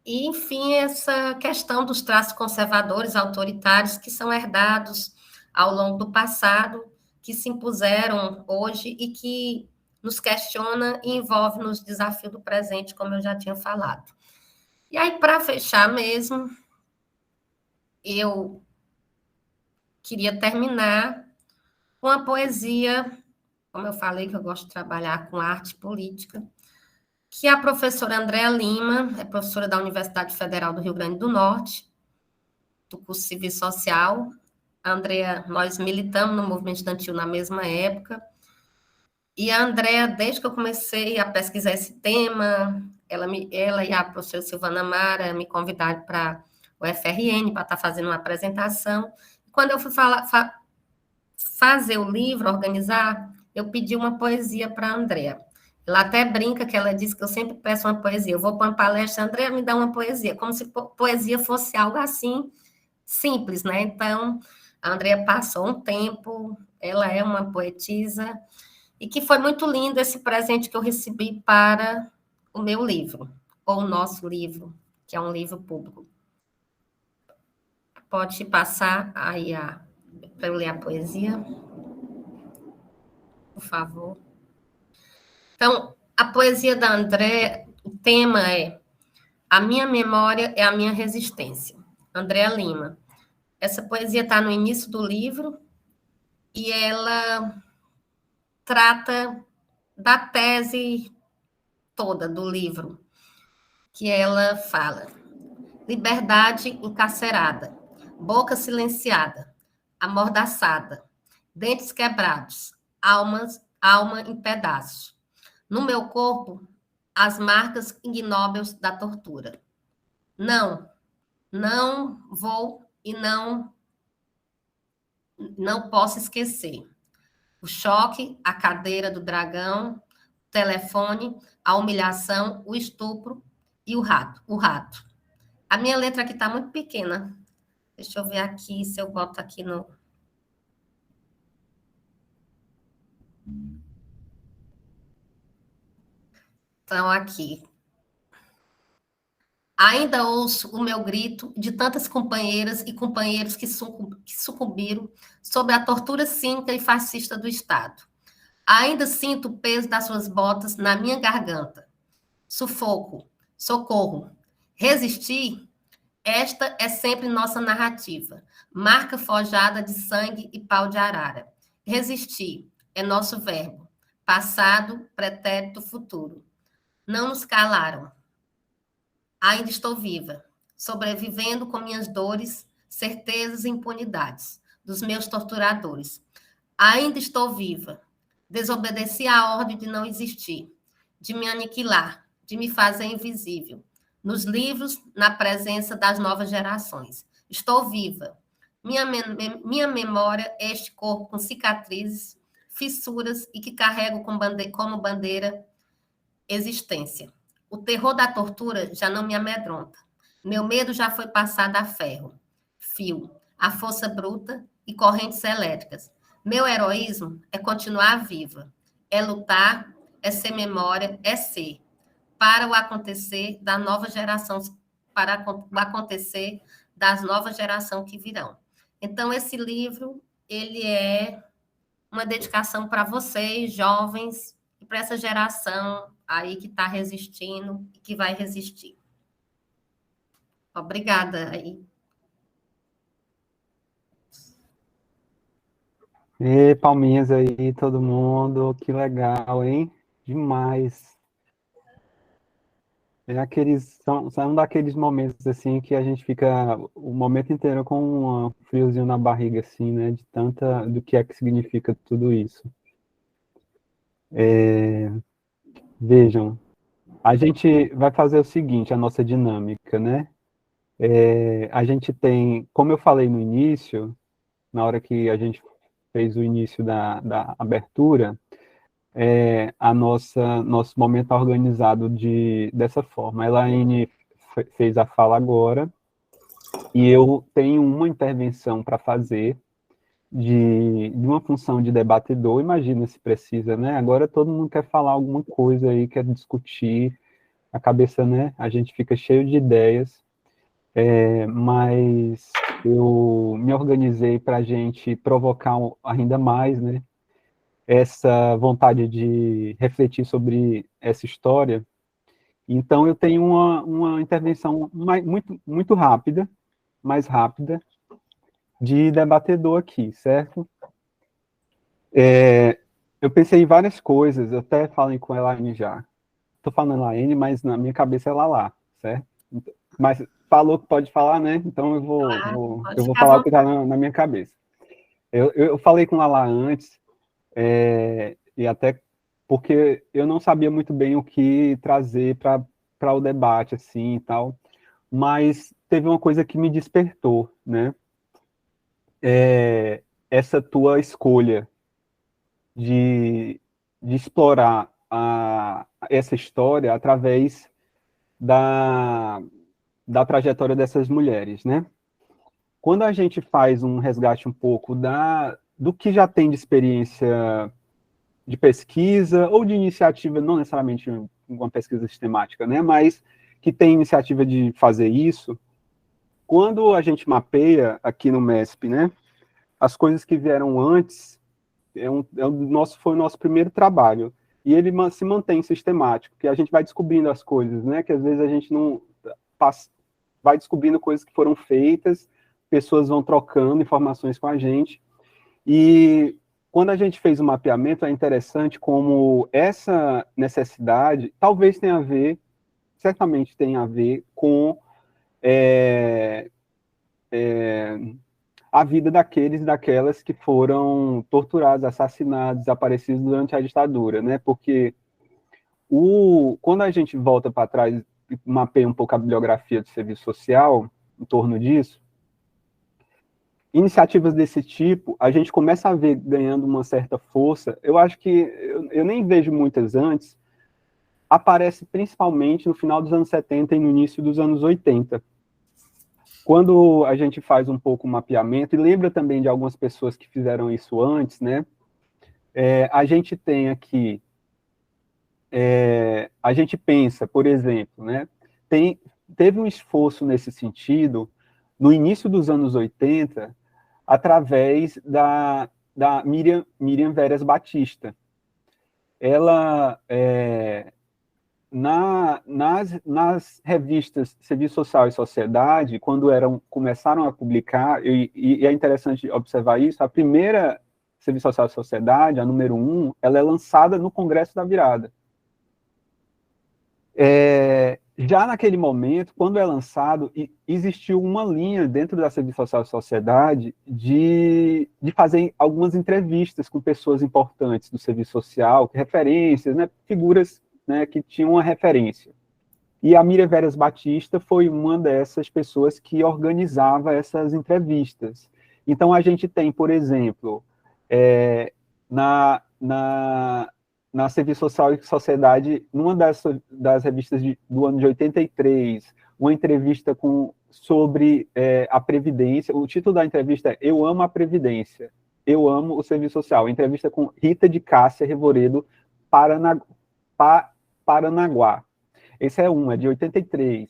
E, enfim, essa questão dos traços conservadores, autoritários, que são herdados ao longo do passado, que se impuseram hoje e que nos questiona e envolve nos desafios do presente, como eu já tinha falado. E aí, para fechar mesmo, eu queria terminar com a poesia, como eu falei que eu gosto de trabalhar com arte política, que a professora Andréa Lima, é professora da Universidade Federal do Rio Grande do Norte, do curso Civil e Social. A Andréa, nós militamos no movimento estudantil na mesma época, e a Andréa, desde que eu comecei a pesquisar esse tema, ela e a professora Silvana Mara me convidaram para o FRN, para estar fazendo uma apresentação. Quando eu fui fazer o livro, organizar, eu pedi uma poesia para a Andréa. Ela até brinca que ela diz que eu sempre peço uma poesia. Eu vou para uma palestra, Andréa, me dá uma poesia, como se poesia fosse algo assim, simples, né? Então, a Andréa passou um tempo, ela é uma poetisa, e que foi muito lindo esse presente que eu recebi para o meu livro, ou o nosso livro, que é um livro público. Pode passar aí para eu ler a poesia, por favor. Então, a poesia da Andréa, o tema é A Minha Memória é a Minha Resistência. Andréa Lima. Essa poesia está no início do livro e ela trata da tese toda do livro, que ela fala: liberdade encarcerada, boca silenciada, amordaçada, dentes quebrados, alma em pedaços. No meu corpo, as marcas ignóbeis da tortura. Não vou e não posso esquecer. O choque, a cadeira do dragão, o telefone, a humilhação, o estupro e o rato. A minha letra aqui está muito pequena. Deixa eu ver aqui se eu boto aqui no... Então, aqui. Ainda ouço o meu grito de tantas companheiras e companheiros que sucumbiram sob a tortura cínica e fascista do Estado. Ainda sinto o peso das suas botas na minha garganta. Sufoco, socorro. Resistir, esta é sempre nossa narrativa. Marca forjada de sangue e pau de arara. Resistir é nosso verbo. Passado, pretérito, futuro. Não nos calaram. Ainda estou viva, sobrevivendo com minhas dores, certezas e impunidades dos meus torturadores. Ainda estou viva. Desobedeci à ordem de não existir, de me aniquilar, de me fazer invisível. Nos livros, na presença das novas gerações. Estou viva. Minha memória é este corpo com cicatrizes, fissuras e que carrego como bandeira existência. O terror da tortura já não me amedronta. Meu medo já foi passado a ferro, fio, a força bruta e correntes elétricas. Meu heroísmo é continuar viva, é lutar, é ser memória, é ser. Para o acontecer da nova geração, para o acontecer das novas gerações que virão. Então, esse livro, ele é uma dedicação para vocês, jovens, e para essa geração aí que está resistindo e que vai resistir. Obrigada aí. E palminhas aí, todo mundo, que legal, hein? Demais. São daqueles momentos assim que a gente fica o momento inteiro com um friozinho na barriga, assim, né? Do que é que significa tudo isso. Vejam, a gente vai fazer o seguinte, a nossa dinâmica, né? A gente tem, como eu falei no início, na hora que a gente fez o início da abertura, nosso momento tá organizado dessa forma. A Elaine fez a fala agora, e eu tenho uma intervenção para fazer de uma função de debatedor. Imagina se precisa, né? Agora todo mundo quer falar alguma coisa aí, quer discutir, a cabeça, né? A gente fica cheio de ideias, mas eu me organizei para a gente provocar ainda mais, né? Essa vontade de refletir sobre essa história. Então, eu tenho uma intervenção muito, muito rápida, mais rápida, de debatedor aqui, certo? Eu pensei em várias coisas, eu até falei com a Elaine já. Estou falando Elaine, mas na minha cabeça é Lala, certo? Mas falou que pode falar, né? Então eu Pode eu vou ficar à falar o que está vontade. na minha cabeça. Eu falei com Lala antes, e até porque eu não sabia muito bem o que trazer para o debate, assim, e tal, mas teve uma coisa que me despertou, né? Essa tua escolha de explorar essa história através da, da trajetória dessas mulheres, né? Quando a gente faz um resgate um pouco do que já tem de experiência de pesquisa ou de iniciativa, não necessariamente uma pesquisa sistemática, né, mas que tem iniciativa de fazer isso, quando a gente mapeia aqui no MESP, né, as coisas que vieram antes, foi o nosso primeiro trabalho, e ele se mantém sistemático, que a gente vai descobrindo as coisas, né, que às vezes a gente não vai descobrindo coisas que foram feitas, pessoas vão trocando informações com a gente, e quando a gente fez o mapeamento, é interessante como essa necessidade talvez tenha a ver, certamente tem a ver com a vida daqueles e daquelas que foram torturados, assassinados, desaparecidos durante a ditadura, né? Porque quando a gente volta para trás e mapeia um pouco a bibliografia do serviço social em torno disso, iniciativas desse tipo, a gente começa a ver ganhando uma certa força. Eu acho que eu nem vejo muitas antes, aparece principalmente no final dos anos 70 e no início dos anos 80. Quando a gente faz um pouco o mapeamento, e lembra também de algumas pessoas que fizeram isso antes, né? A gente tem aqui, a gente pensa, por exemplo, né? Teve um esforço nesse sentido no início dos anos 80, através da Miriam Veras Batista. Ela, nas revistas Serviço Social e Sociedade, quando começaram a publicar, e é interessante observar isso, a primeira Serviço Social e Sociedade, a número 1, ela é lançada no Congresso da Virada. Já naquele momento, quando é lançado, existiu uma linha dentro da Serviço Social e Sociedade de fazer algumas entrevistas com pessoas importantes do serviço social, referências, né, figuras, né, que tinham uma referência. E a Miriam Veras Batista foi uma dessas pessoas que organizava essas entrevistas. Então, a gente tem, por exemplo, na Serviço Social e Sociedade, numa das revistas do ano de 83, uma entrevista sobre a Previdência. O título da entrevista é Eu Amo a Previdência, Eu Amo o Serviço Social. Entrevista com Rita de Cássia Revoredo Paranaguá. Esse é um, é de 83.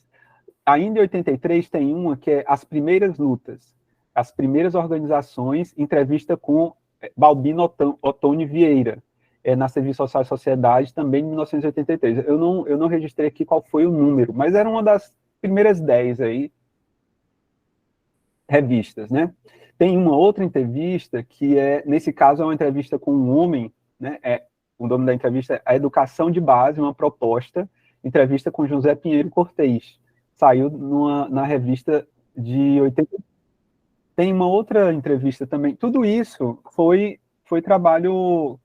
Ainda em 83 tem uma que é As Primeiras Lutas, as primeiras organizações, entrevista com Balbino Ottoni Vieira, na Serviço Social e Sociedade, também em 1983. Eu não registrei aqui qual foi o número, mas era uma das primeiras 10 aí, revistas, né? Tem uma outra entrevista que nesse caso, é uma entrevista com um homem, né? O nome da entrevista é A Educação de Base, uma proposta, entrevista com José Pinheiro Cortez. Saiu na revista de 80. Tem uma outra entrevista também. Tudo isso foi trabalho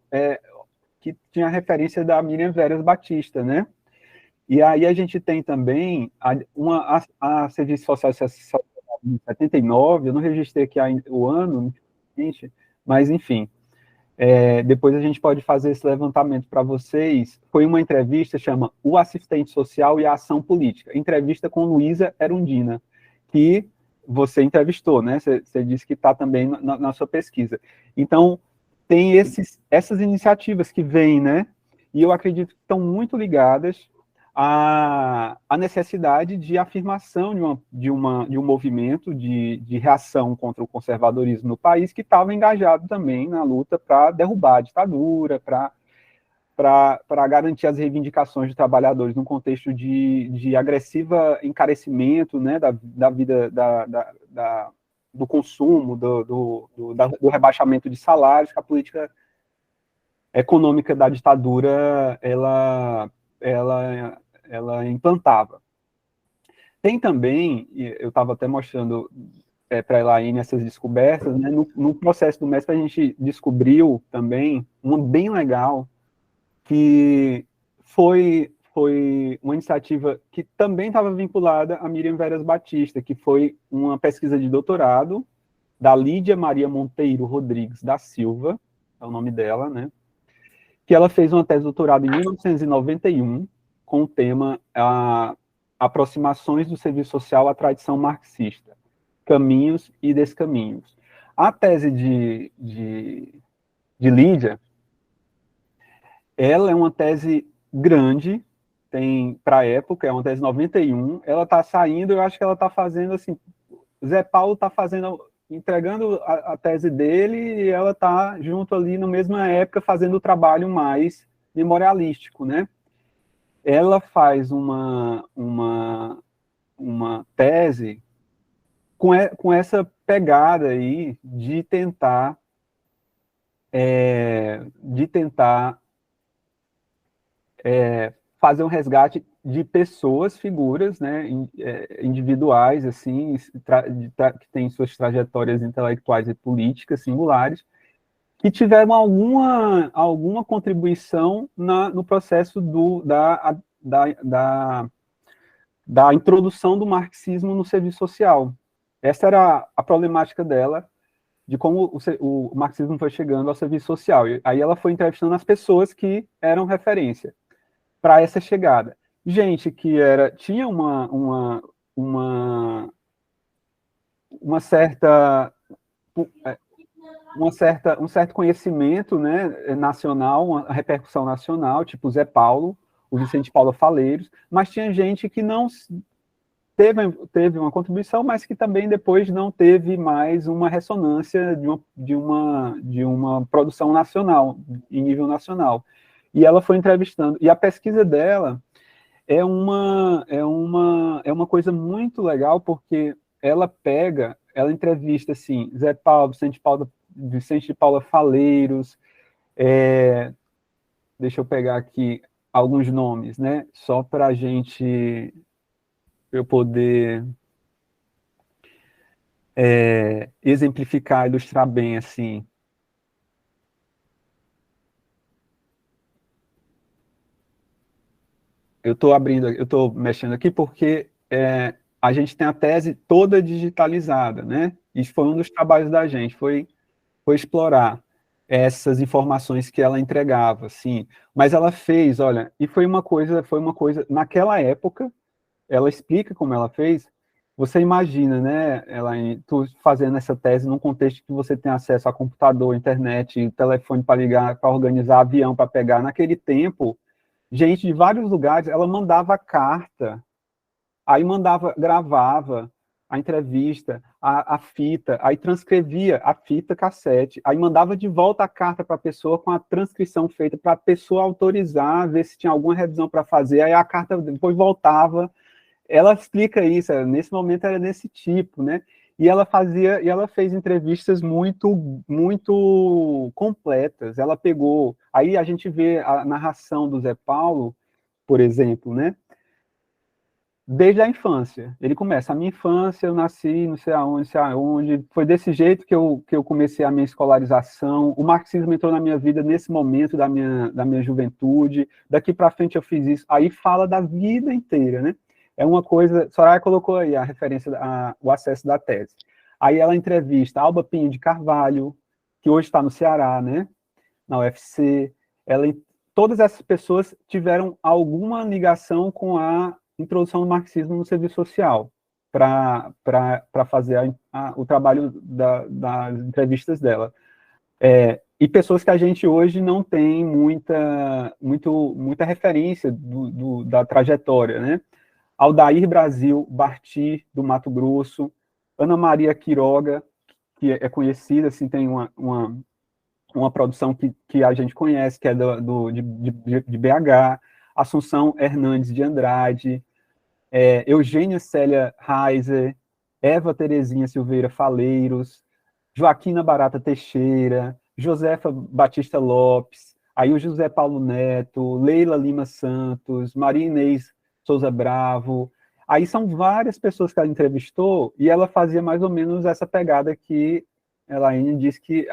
que tinha referência da Miriam Veras Batista, né? E aí a gente tem também a Serviço Social em 79, eu não registrei aqui o ano, mas enfim, depois a gente pode fazer esse levantamento para vocês. Foi uma entrevista, chama O Assistente Social e a Ação Política, entrevista com Luísa Erundina, que você entrevistou, né? Você disse que está também na sua pesquisa. Então, tem essas iniciativas que vêm, né? E eu acredito que estão muito ligadas à necessidade de afirmação de um movimento de reação contra o conservadorismo no país, que estava engajado também na luta para derrubar a ditadura, para garantir as reivindicações de trabalhadores num contexto de agressiva encarecimento, né, da vida, do consumo, do rebaixamento de salários, que a política econômica da ditadura ela implantava. Tem também, eu estava até mostrando para a Elaine essas descobertas, né, no processo do mestre a gente descobriu também uma bem legal, que foi uma iniciativa que também estava vinculada a Miriam Veras Batista, que foi uma pesquisa de doutorado da Lídia Maria Monteiro Rodrigues da Silva, é o nome dela, né? Que ela fez uma tese de doutorado em 1991 com o tema Aproximações do Serviço Social à Tradição Marxista, Caminhos e Descaminhos. A tese de Lídia, ela é uma tese grande, tem para a época, é uma tese 91, ela está saindo, eu acho que ela está fazendo assim, Zé Paulo está entregando a tese dele, e ela está junto ali na mesma época fazendo o trabalho mais memorialístico, né? Ela faz uma tese com essa pegada aí de tentar fazer um resgate de pessoas, figuras, né, individuais, assim, que têm suas trajetórias intelectuais e políticas singulares, que tiveram alguma contribuição no processo da introdução do marxismo no serviço social. Essa era a problemática dela, de como o marxismo foi chegando ao serviço social. E aí ela foi entrevistando as pessoas que eram referência para essa chegada. Gente que tinha um certo conhecimento, né, nacional, uma repercussão nacional, tipo Zé Paulo, o Vicente Paulo Faleiros, mas tinha gente que não teve uma contribuição, mas que também depois não teve mais uma ressonância de uma produção nacional, em nível nacional. E ela foi entrevistando, e a pesquisa dela é uma coisa muito legal, porque ela entrevista, assim, Zé Paulo, Vicente de Paula Faleiros, deixa eu pegar aqui alguns nomes, né, só para eu poder exemplificar, ilustrar bem, assim. Eu estou mexendo aqui porque a gente tem a tese toda digitalizada, né? Isso foi um dos trabalhos da gente, foi explorar essas informações que ela entregava, assim. Mas ela fez, olha, e foi uma coisa, naquela época, ela explica como ela fez. Você imagina, né, tu fazendo essa tese num contexto que você tem acesso a computador, internet, telefone para ligar, para organizar avião, para pegar. Naquele tempo, gente de vários lugares, ela mandava carta, aí gravava a entrevista, a fita, aí transcrevia a fita cassete, aí mandava de volta a carta para a pessoa com a transcrição feita, para a pessoa autorizar, ver se tinha alguma revisão para fazer, aí a carta depois voltava. Ela explica isso, nesse momento era desse tipo, né? E ela fez entrevistas muito, muito completas. Ela pegou, aí a gente vê a narração do Zé Paulo, por exemplo, né? desde a infância. Ele começa, a minha infância, eu nasci não sei aonde, foi desse jeito que eu comecei a minha escolarização, o marxismo entrou na minha vida nesse momento da minha juventude, daqui para frente eu fiz isso, aí fala da vida inteira, né? É uma coisa, Soraya colocou aí a referência, o acesso da tese. Aí ela entrevista Alba Pinho de Carvalho, que hoje está no Ceará, né? Na UFC, todas essas pessoas tiveram alguma ligação com a introdução do marxismo no serviço social, para fazer o trabalho das entrevistas dela. E pessoas que a gente hoje não tem muita referência da trajetória, né? Aldair Brasil, Barti, do Mato Grosso, Ana Maria Quiroga, que é conhecida, assim, tem uma produção que a gente conhece, que é de BH, Assunção Hernandes de Andrade, Eugênia Célia Reiser, Eva Terezinha Silveira Faleiros, Joaquina Barata Teixeira, Josefa Batista Lopes, aí o José Paulo Neto, Leila Lima Santos, Maria Inês Souza Bravo. Aí são várias pessoas que ela entrevistou e ela fazia mais ou menos essa pegada que Elaine disse que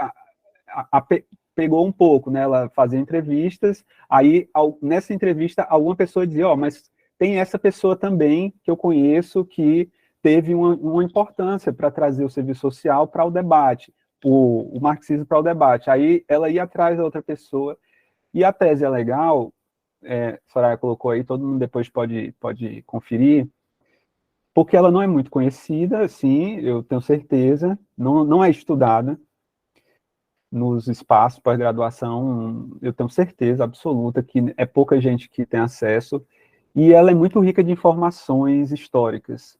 pegou um pouco, né? Ela fazia entrevistas, aí nessa entrevista alguma pessoa dizia, mas tem essa pessoa também que eu conheço que teve uma importância para trazer o serviço social para o debate, o marxismo para o debate. Aí ela ia atrás da outra pessoa, e a tese é legal, Soraya colocou aí, todo mundo depois pode conferir, porque ela não é muito conhecida, sim, eu tenho certeza, não é estudada nos espaços pós-graduação, eu tenho certeza absoluta que é pouca gente que tem acesso, e ela é muito rica de informações históricas,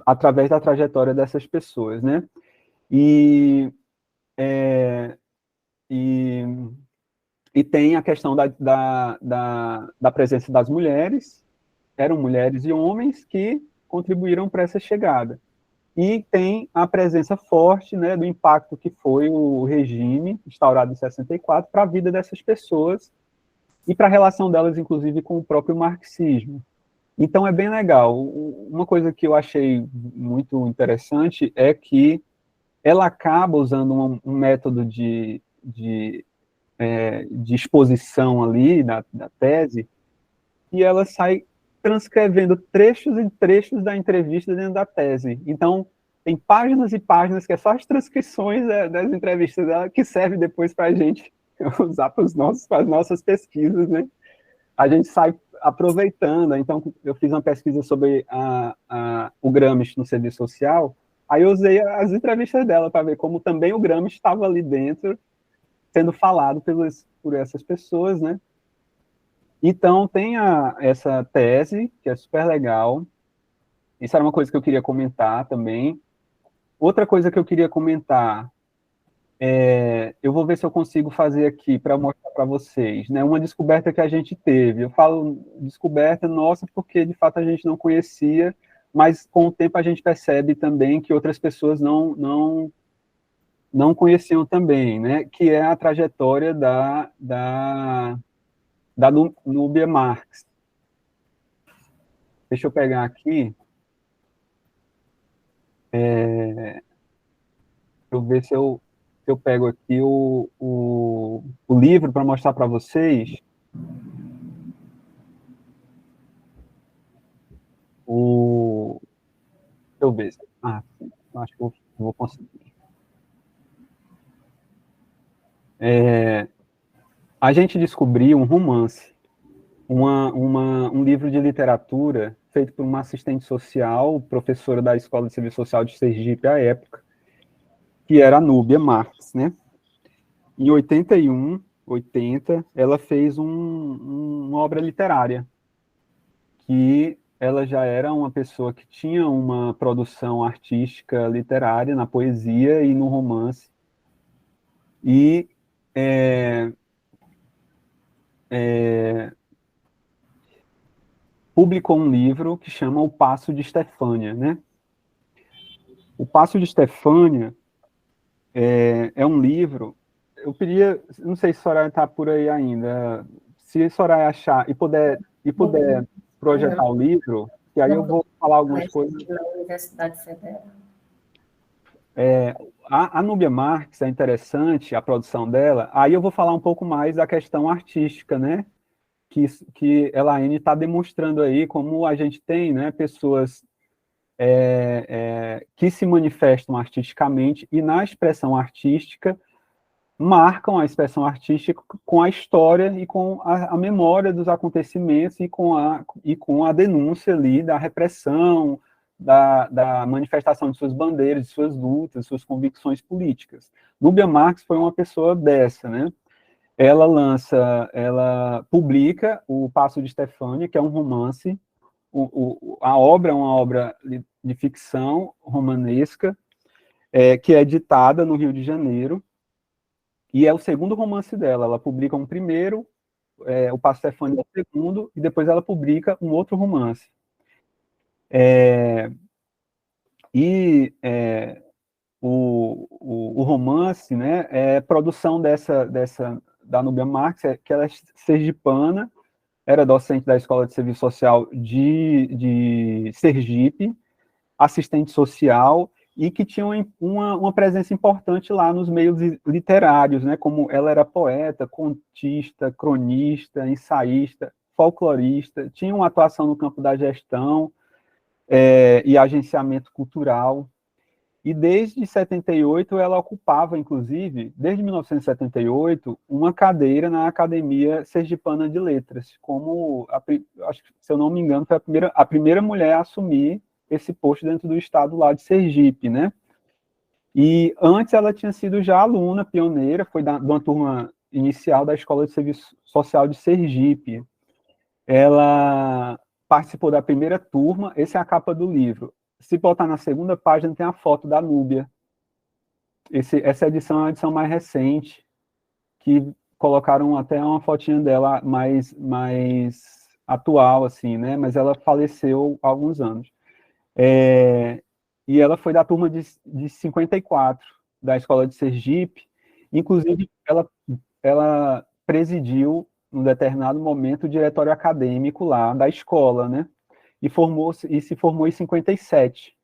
através da trajetória dessas pessoas, né? E tem a questão da presença das mulheres, eram mulheres e homens que contribuíram para essa chegada. E tem a presença forte, né, do impacto que foi o regime instaurado em 64 para a vida dessas pessoas e para a relação delas, inclusive, com o próprio marxismo. Então, é bem legal. Uma coisa que eu achei muito interessante é que ela acaba usando um método de exposição ali da tese, e ela sai transcrevendo trechos e trechos da entrevista dentro da tese. Então, tem páginas e páginas que é só as transcrições das entrevistas dela, que serve depois para a gente usar para as nossas pesquisas, né? A gente sai aproveitando. Então, eu fiz uma pesquisa sobre o Gramsci no serviço social, aí eu usei as entrevistas dela para ver como também o Gramsci estava ali dentro, sendo falado por essas pessoas, né? Então, tem essa tese, que é super legal. Isso era uma coisa que eu queria comentar também. Outra coisa que eu queria comentar, eu vou ver se eu consigo fazer aqui para mostrar para vocês, né? Uma descoberta que a gente teve. Eu falo descoberta nossa porque, de fato, a gente não conhecia, mas com o tempo a gente percebe também que outras pessoas não conheciam também, né? Que é a trajetória da Núbia Marx. Deixa eu pegar aqui. Deixa eu ver se eu pego aqui o livro para mostrar para vocês. Deixa eu ver. Acho que eu vou conseguir. A gente descobriu um romance, um livro de literatura feito por uma assistente social, professora da Escola de Serviço Social de Sergipe à época, que era a Núbia Marx, né? Em 80, ela fez uma obra literária, que ela já era uma pessoa que tinha uma produção artística literária na poesia e no romance, e publicou um livro que chama O Passo de Estefânia, né? O Passo de Estefânia é um livro. Eu queria, não sei se a Soraya está por aí ainda, se a Soraya achar e puder projetar o livro, que aí eu vou falar algumas coisas. Na Universidade Federal. A Núbia Marques é interessante, a produção dela. Aí eu vou falar um pouco mais da questão artística, né? Que Elaine está demonstrando aí como a gente tem, né, pessoas que se manifestam artisticamente e na expressão artística marcam a expressão artística com a história e com a memória dos acontecimentos e com a denúncia ali da repressão, da manifestação de suas bandeiras, de suas lutas, de suas convicções políticas. Núbia Marques foi uma pessoa dessa, né? Ela publica o Passo de Estefânia, que é um romance. A obra é uma obra de ficção romanesca, que é editada no Rio de Janeiro, e é o segundo romance dela. Ela publica um primeiro, o Passo de Estefânia é o segundo, e depois ela publica um outro romance. O romance, né, é produção da Núbia Marques, que ela é sergipana, era docente da Escola de Serviço Social de Sergipe, assistente social, e que tinha uma presença importante lá nos meios literários, né, como ela era poeta, contista, cronista, ensaísta, folclorista, tinha uma atuação no campo da gestão e agenciamento cultural. E desde 78 ela ocupava, inclusive, desde 1978, uma cadeira na Academia Sergipana de Letras, como, acho que, se eu não me engano, foi a primeira mulher a assumir esse posto dentro do estado lá de Sergipe, né? E antes ela tinha sido já aluna pioneira, foi de uma turma inicial da Escola de Serviço Social de Sergipe. Ela participou da primeira turma, essa é a capa do livro. Se botar na segunda página, tem a foto da Núbia. Essa edição é uma edição mais recente, que colocaram até uma fotinha dela mais atual, assim, né? Mas ela faleceu há alguns anos. E ela foi da turma de 54, da Escola de Sergipe. Inclusive, ela presidiu, num determinado momento, o diretório acadêmico lá da escola, né? E se formou em 57.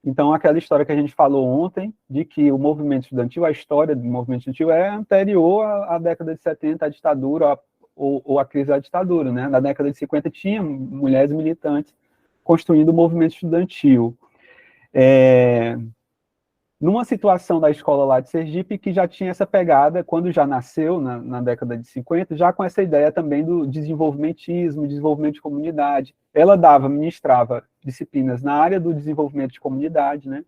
Então, aquela história que a gente falou ontem, de que o movimento estudantil, a história do movimento estudantil é anterior à década de 70, à ditadura, ou à crise da ditadura, né? Na década de 50 tinha mulheres militantes construindo o movimento estudantil. Numa situação da escola lá de Sergipe, que já tinha essa pegada, quando já nasceu, na década de 50, já com essa ideia também do desenvolvimentismo, desenvolvimento de comunidade. Ela ministrava disciplinas na área do desenvolvimento de comunidade, né?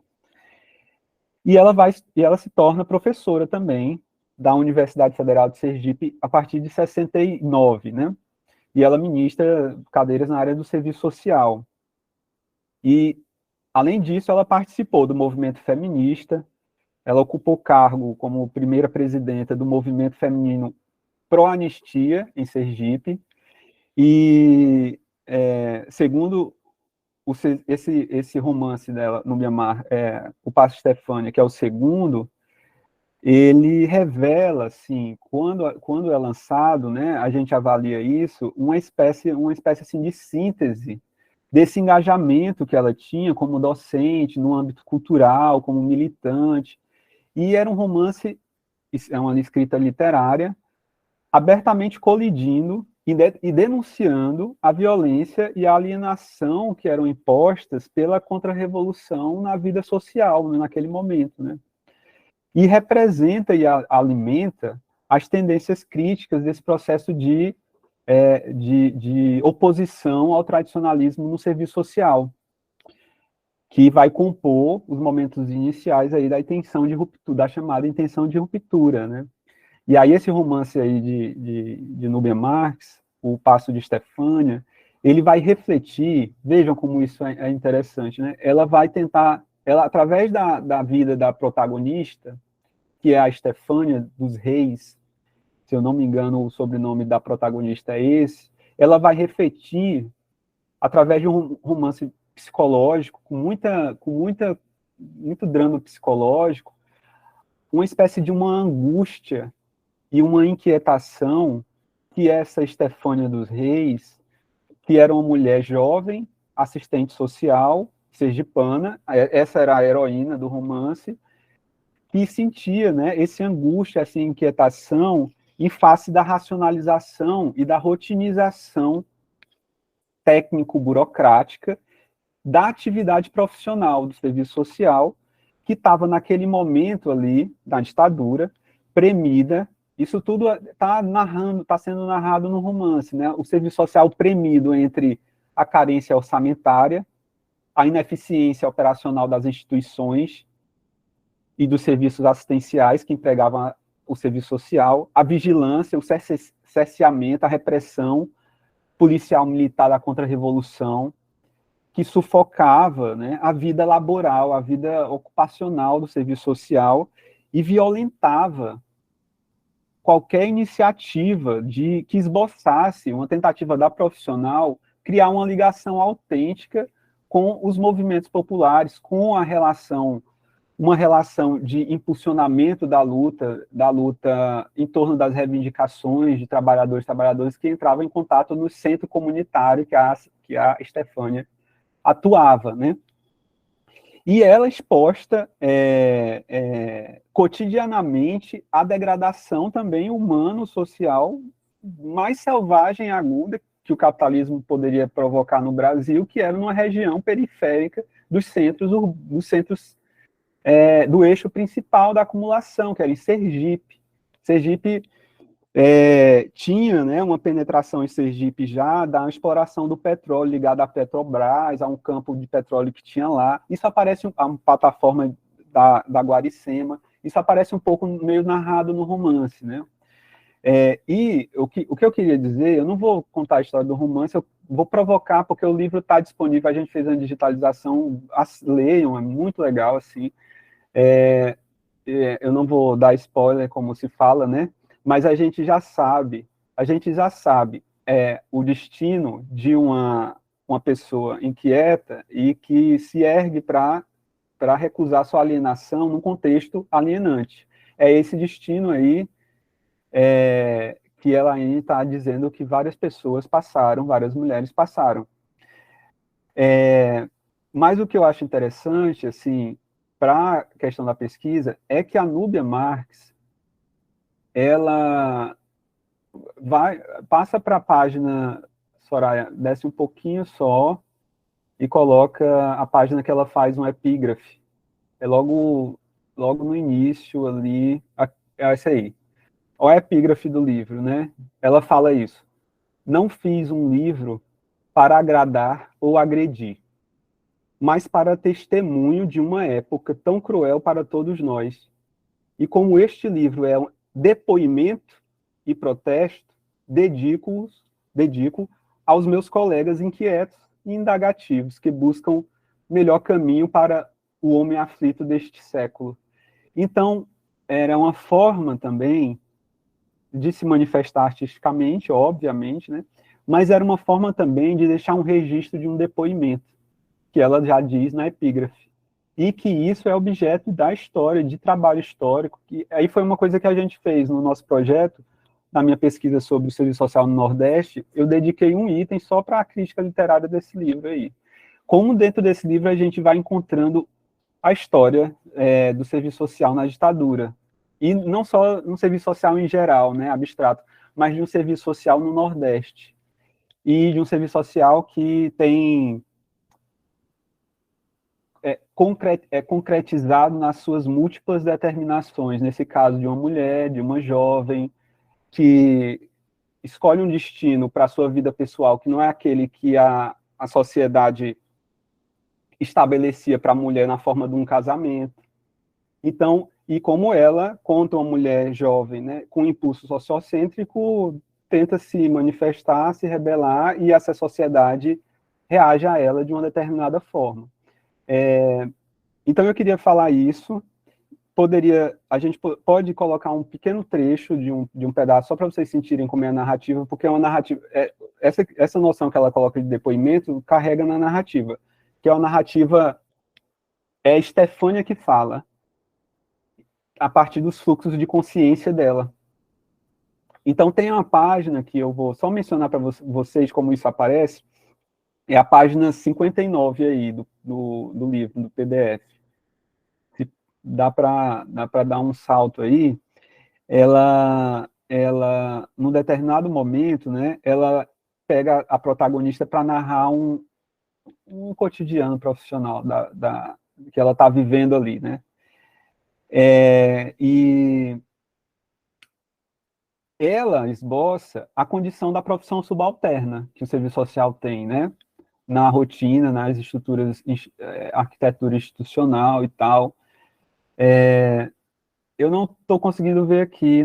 E ela se torna professora também da Universidade Federal de Sergipe a partir de 69, né? E ela ministra cadeiras na área do serviço social. E além disso, ela participou do movimento feminista, ela ocupou cargo como primeira presidenta do movimento feminino pró-anistia, em Sergipe, e, segundo esse romance dela, no Mianmar, O Passo de Estefânia, que é o segundo, ele revela, assim, quando é lançado, né, a gente avalia isso, uma espécie assim, de síntese desse engajamento que ela tinha como docente, no âmbito cultural, como militante. E era um romance, é uma escrita literária, abertamente colidindo e denunciando a violência e a alienação que eram impostas pela contra-revolução na vida social, né, naquele momento, né? E representa e alimenta as tendências críticas desse processo de oposição ao tradicionalismo no serviço social, que vai compor os momentos iniciais aí da intenção de ruptura, da chamada intenção de ruptura, né? E aí esse romance aí de Núbia Marques, O Passo de Estefânia, ele vai refletir, vejam como isso é interessante, né? Ela vai tentar, através da vida da protagonista, que é a Estefânia dos Reis, se eu não me engano, o sobrenome da protagonista é esse, ela vai refletir, através de um romance psicológico, com muito drama psicológico, uma espécie de uma angústia e uma inquietação que essa Estefânia dos Reis, que era uma mulher jovem, assistente social sergipana, essa era a heroína do romance, que sentia, né, esse angústia, essa inquietação em face da racionalização e da rotinização técnico-burocrática da atividade profissional do serviço social, que estava naquele momento ali, da ditadura, premida. Isso tudo está sendo narrado no romance, né? O serviço social premido entre a carência orçamentária, a ineficiência operacional das instituições e dos serviços assistenciais que empregavam o serviço social, a vigilância, o cerceamento, a repressão policial militar da contra-revolução, que sufocava, né, a vida laboral, a vida ocupacional do serviço social e violentava qualquer iniciativa que esboçasse uma tentativa da profissional criar uma ligação autêntica com os movimentos populares, com uma relação de impulsionamento da luta em torno das reivindicações de trabalhadores que entravam em contato no centro comunitário que a Estefânia atuava, né? E ela exposta cotidianamente à degradação também humano-social mais selvagem e aguda que o capitalismo poderia provocar no Brasil, que era numa região periférica dos centros do eixo principal da acumulação, que era em Sergipe. Sergipe tinha, né, uma penetração em Sergipe já da exploração do petróleo ligada à Petrobras, a um campo de petróleo que tinha lá. Isso aparece uma plataforma da Guaricema. Isso aparece um pouco meio narrado no romance, né? E o que eu queria dizer, eu não vou contar a história do romance, eu vou provocar, porque o livro está disponível, a gente fez uma digitalização, leiam, é muito legal, assim. Eu não vou dar spoiler, como se fala, né? Mas a gente já sabe o destino de uma pessoa inquieta e que se ergue para recusar sua alienação num contexto alienante. É esse destino aí que ela ainda está dizendo que várias pessoas passaram, várias mulheres passaram. Mas o que eu acho interessante, assim, para a questão da pesquisa, é que a Núbia Marques, ela passa para a página, Soraya, desce um pouquinho só, e coloca a página que ela faz um epígrafe. É logo no início ali, é essa aí. Olha a epígrafe do livro, né? Ela fala isso. Não fiz um livro para agradar ou agredir, mas para testemunho de uma época tão cruel para todos nós. E como este livro é um depoimento e protesto, dedico aos meus colegas inquietos e indagativos que buscam melhor caminho para o homem aflito deste século. Então, era uma forma também de se manifestar artisticamente, obviamente, né? Mas era uma forma também de deixar um registro de um depoimento, que ela já diz na epígrafe, e que isso é objeto da história, de trabalho histórico, que aí foi uma coisa que a gente fez no nosso projeto, na minha pesquisa sobre o serviço social no Nordeste, eu dediquei um item só para a crítica literária desse livro aí. Como dentro desse livro a gente vai encontrando a história do serviço social na ditadura, e não só no serviço social em geral, né, abstrato, mas de um serviço social no Nordeste, e de um serviço social que tem concretizado nas suas múltiplas determinações, nesse caso de uma mulher, de uma jovem, que escolhe um destino para a sua vida pessoal que não é aquele que a sociedade estabelecia para a mulher na forma de um casamento. Então, e como ela, conta uma mulher jovem, né, com um impulso sociocêntrico, tenta se manifestar, se rebelar, e essa sociedade reage a ela de uma determinada forma. Então, eu queria falar isso. A gente pode colocar um pequeno trecho de um pedaço, só para vocês sentirem como é a narrativa, porque é uma narrativa, essa noção que ela coloca de depoimento carrega na narrativa, que é uma narrativa, é Estefânia que fala, a partir dos fluxos de consciência dela. Então, tem uma página que eu vou só mencionar para vocês como isso aparece, É a página 59 aí do livro, do PDF. Se dá para dar um salto aí. Ela, num determinado momento, né, ela pega a protagonista para narrar um cotidiano profissional que ela está vivendo ali, né? E ela esboça a condição da profissão subalterna que o serviço social tem, né? Na rotina, nas estruturas, arquitetura institucional e tal. Eu não estou conseguindo ver aqui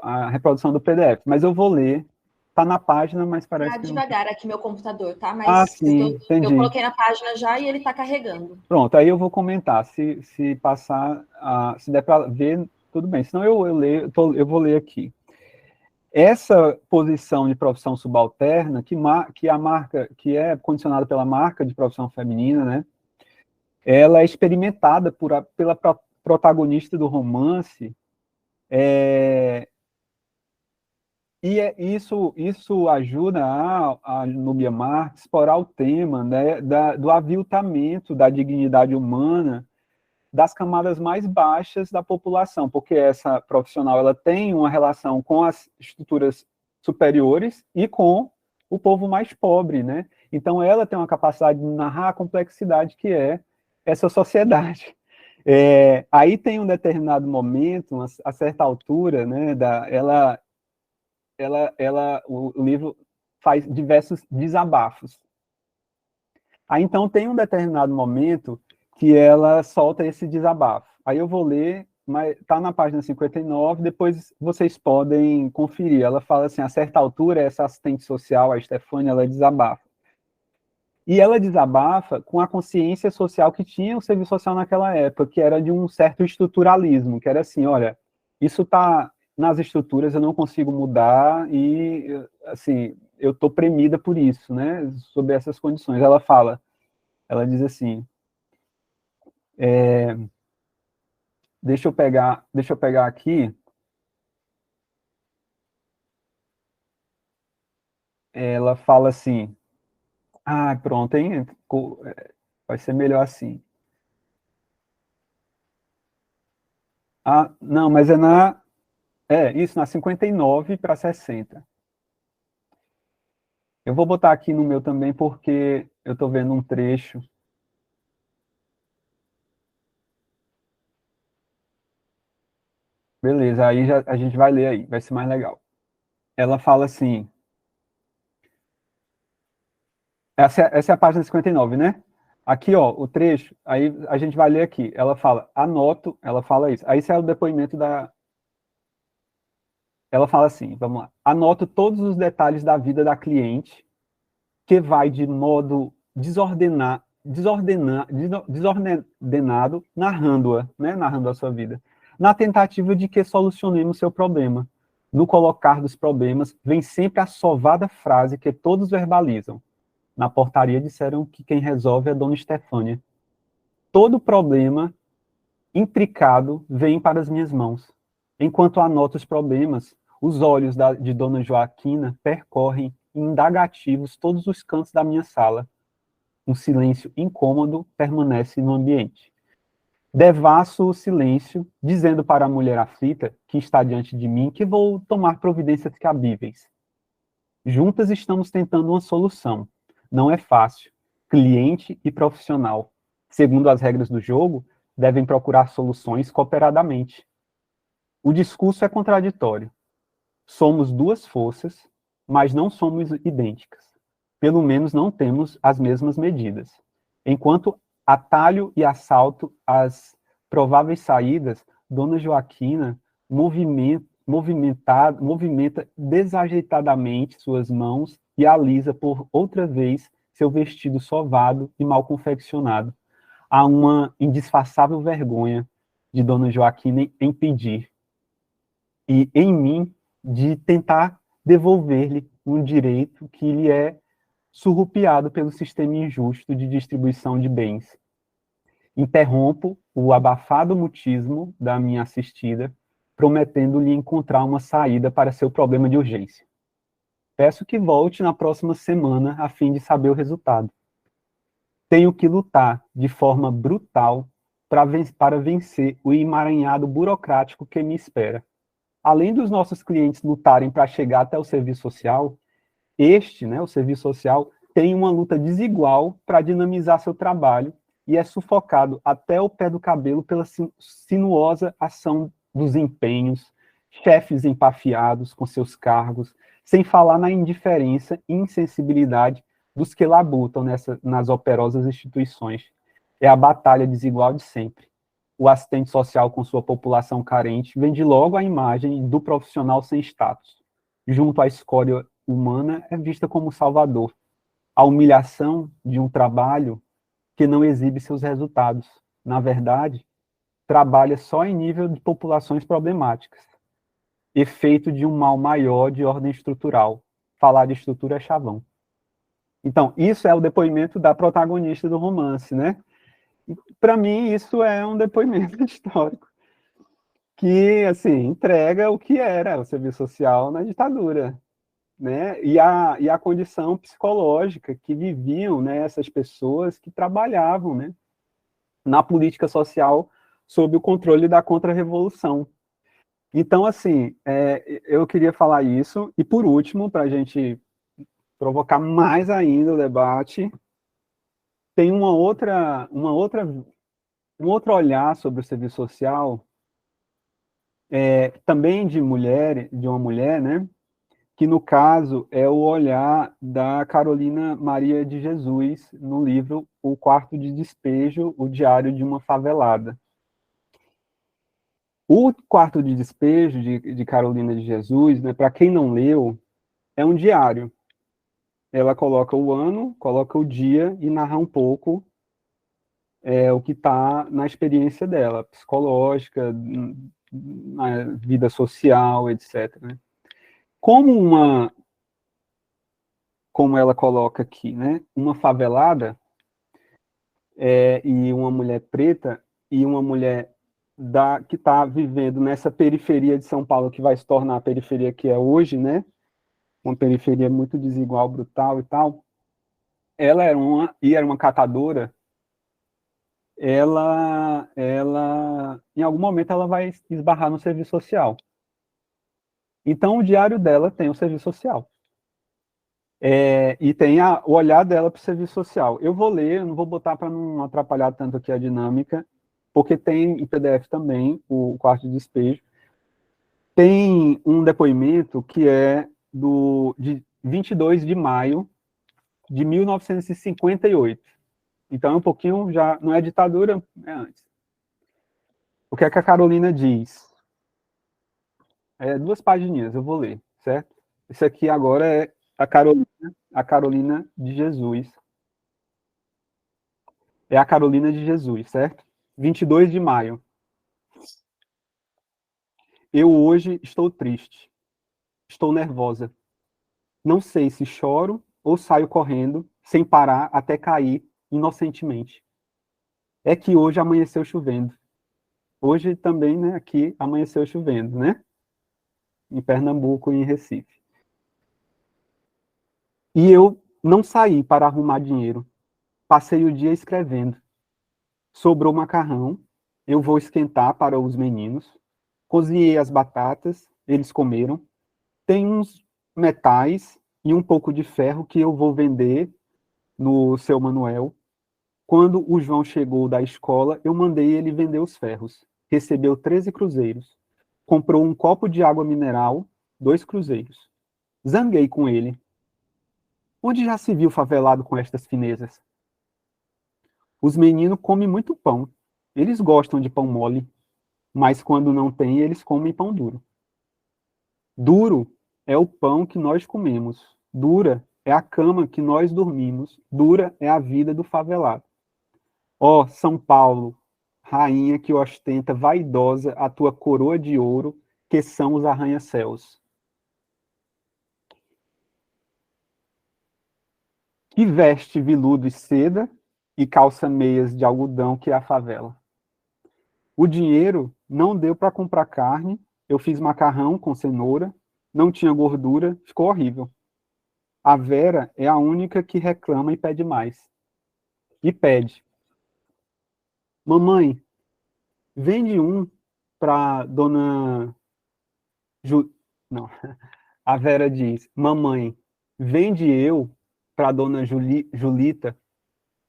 a reprodução do PDF, mas eu vou ler. Está na página, mas parece que não. Devagar aqui meu computador, tá? Mas Ah, sim, entendi. eu coloquei na página já e ele está carregando. Pronto, aí eu vou comentar. Se passar, se der para ver, tudo bem. Senão eu vou ler aqui. Essa posição de profissão subalterna, que é condicionada pela marca de profissão feminina, né? Ela é experimentada pela protagonista do romance. Isso ajuda a Núbia Marx a explorar o tema, né, do aviltamento da dignidade humana das camadas mais baixas da população, porque essa profissional ela tem uma relação com as estruturas superiores e com o povo mais pobre, né? Então ela tem uma capacidade de narrar a complexidade que é essa sociedade. Aí tem um determinado momento, a certa altura, né, o livro faz diversos desabafos. Aí, então, tem um determinado momento que ela solta esse desabafo. Aí eu vou ler, mas está na página 59, depois vocês podem conferir. Ela fala assim, a certa altura, essa assistente social, a Stefânia, ela desabafa. E ela desabafa com a consciência social que tinha o serviço social naquela época, que era de um certo estruturalismo, que era assim, olha, isso está nas estruturas, eu não consigo mudar e, assim, eu estou premida por isso, né, sob essas condições. Ela diz assim, deixa eu pegar aqui, ela fala assim, pronto, hein, vai ser melhor assim. Não, mas isso, na 59 para 60. Eu vou botar aqui no meu também, porque eu estou vendo um trecho. Beleza, aí a gente vai ler aí, vai ser mais legal. Ela fala assim... Essa é a página 59, né? Aqui, ó, o trecho, aí a gente vai ler aqui. Ela fala, ela fala isso. Aí sai o depoimento Ela fala assim, vamos lá. Anoto todos os detalhes da vida da cliente, que vai de modo desordenado, narrando-a, né? Narrando a sua vida, na tentativa de que solucionemos seu problema. No colocar dos problemas, vem sempre a sovada frase que todos verbalizam. Na portaria disseram que quem resolve é Dona Estefânia. Todo problema intricado vem para as minhas mãos. Enquanto anoto os problemas, os olhos de Dona Joaquina percorrem indagativos todos os cantos da minha sala. Um silêncio incômodo permanece no ambiente. Devasso o silêncio, dizendo para a mulher aflita que está diante de mim que vou tomar providências cabíveis. Juntas estamos tentando uma solução. Não é fácil. Cliente e profissional, segundo as regras do jogo, devem procurar soluções cooperadamente. O discurso é contraditório. Somos duas forças, mas não somos idênticas. Pelo menos não temos as mesmas medidas. Enquanto atalho e assalto as prováveis saídas, Dona Joaquina movimenta desajeitadamente suas mãos e alisa por outra vez seu vestido sovado e mal confeccionado. Há uma indisfarçável vergonha de Dona Joaquina em pedir, e em mim de tentar devolver-lhe um direito que lhe é surrupiado pelo sistema injusto de distribuição de bens. Interrompo o abafado mutismo da minha assistida, prometendo-lhe encontrar uma saída para seu problema de urgência. Peço que volte na próxima semana a fim de saber o resultado. Tenho que lutar de forma brutal para vencer o emaranhado burocrático que me espera. Além dos nossos clientes lutarem para chegar até o serviço social, o serviço social, tem uma luta desigual para dinamizar seu trabalho e é sufocado até o pé do cabelo pela sinuosa ação dos empenhos, chefes empafiados com seus cargos, sem falar na indiferença e insensibilidade dos que labutam nas operosas instituições. É a batalha desigual de sempre. O assistente social com sua população carente vende logo a imagem do profissional sem status. Junto à escória humana, é vista como salvador. A humilhação de um trabalho que não exibe seus resultados. Na verdade, trabalha só em nível de populações problemáticas. Efeito de um mal maior de ordem estrutural. Falar de estrutura é chavão. Então, isso é o depoimento da protagonista do romance, né? Para mim, isso é um depoimento histórico que, assim, entrega o que era o serviço social na ditadura, né? E a condição psicológica que viviam, né, essas pessoas que trabalhavam, né, na política social sob o controle da contra-revolução. Então, assim, eu queria falar isso, e por último, para a gente provocar mais ainda o debate, tem um outro olhar sobre o serviço social, também de uma mulher, né, que no caso é o olhar da Carolina Maria de Jesus, no livro O Quarto de Despejo, o Diário de uma Favelada. O Quarto de Despejo, de Carolina de Jesus, né, para quem não leu, é um diário. Ela coloca o ano, coloca o dia e narra um pouco o que está na experiência dela, psicológica, na vida social, etc. Né? Como ela coloca aqui, né, uma favelada e uma mulher preta e uma mulher que está vivendo nessa periferia de São Paulo, que vai se tornar a periferia que é hoje, né, uma periferia muito desigual, brutal e tal, ela era uma catadora, ela, em algum momento, ela vai esbarrar no serviço social. Então, o diário dela tem o serviço social. E tem o olhar dela para o serviço social. Eu vou ler, eu não vou botar para não atrapalhar tanto aqui a dinâmica, porque tem em PDF também o Quarto de Despejo. Tem um depoimento que é de 22 de maio de 1958. Então, é um pouquinho já, não é ditadura, é antes. O que é que a Carolina diz? 2 pagininhas, eu vou ler, certo? Esse aqui agora é a Carolina de Jesus. É a Carolina de Jesus, certo? 22 de maio. Eu hoje estou triste. Estou nervosa. Não sei se choro ou saio correndo, sem parar, até cair, inocentemente. É que hoje amanheceu chovendo. Hoje também, né, aqui amanheceu chovendo, né? Em Pernambuco e em Recife. E eu não saí para arrumar dinheiro. Passei o dia escrevendo. Sobrou macarrão, eu vou esquentar para os meninos. Cozinhei as batatas, eles comeram. Tem uns metais e um pouco de ferro que eu vou vender no Seu Manuel. Quando o João chegou da escola, eu mandei ele vender os ferros. Recebeu 13 cruzeiros. Comprou um copo de água mineral, 2 cruzeiros. Zanguei com ele. Onde já se viu favelado com estas finezas? Os meninos comem muito pão. Eles gostam de pão mole, mas quando não tem, eles comem pão duro. Duro é o pão que nós comemos. Dura é a cama que nós dormimos. Dura é a vida do favelado. Ó, São Paulo, rainha que ostenta vaidosa a tua coroa de ouro, que são os arranha-céus. Que veste veludo e seda e calça meias de algodão que é a favela. O dinheiro não deu para comprar carne, eu fiz macarrão com cenoura, não tinha gordura, ficou horrível. A Vera é a única que reclama e pede mais. E pede: mamãe, vende um para dona Não, a Vera diz: mamãe, vende eu para dona Julita,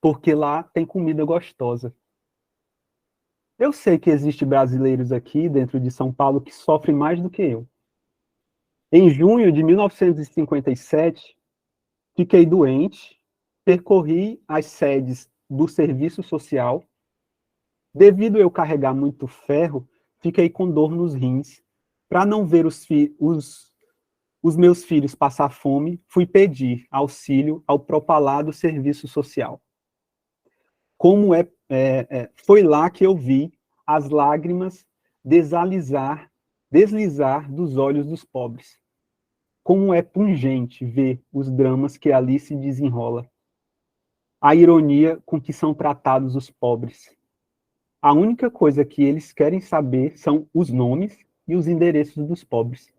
porque lá tem comida gostosa. Eu sei que existem brasileiros aqui dentro de São Paulo que sofrem mais do que eu. Em junho de 1957, fiquei doente, percorri as sedes do serviço social. Devido eu carregar muito ferro, fiquei com dor nos rins. Para não ver os meus filhos passar fome, fui pedir auxílio ao propalado serviço social. Foi lá que eu vi as lágrimas deslizar dos olhos dos pobres. Como é pungente ver os dramas que ali se desenrola. A ironia com que são tratados os pobres. A única coisa que eles querem saber são os nomes e os endereços dos pobres.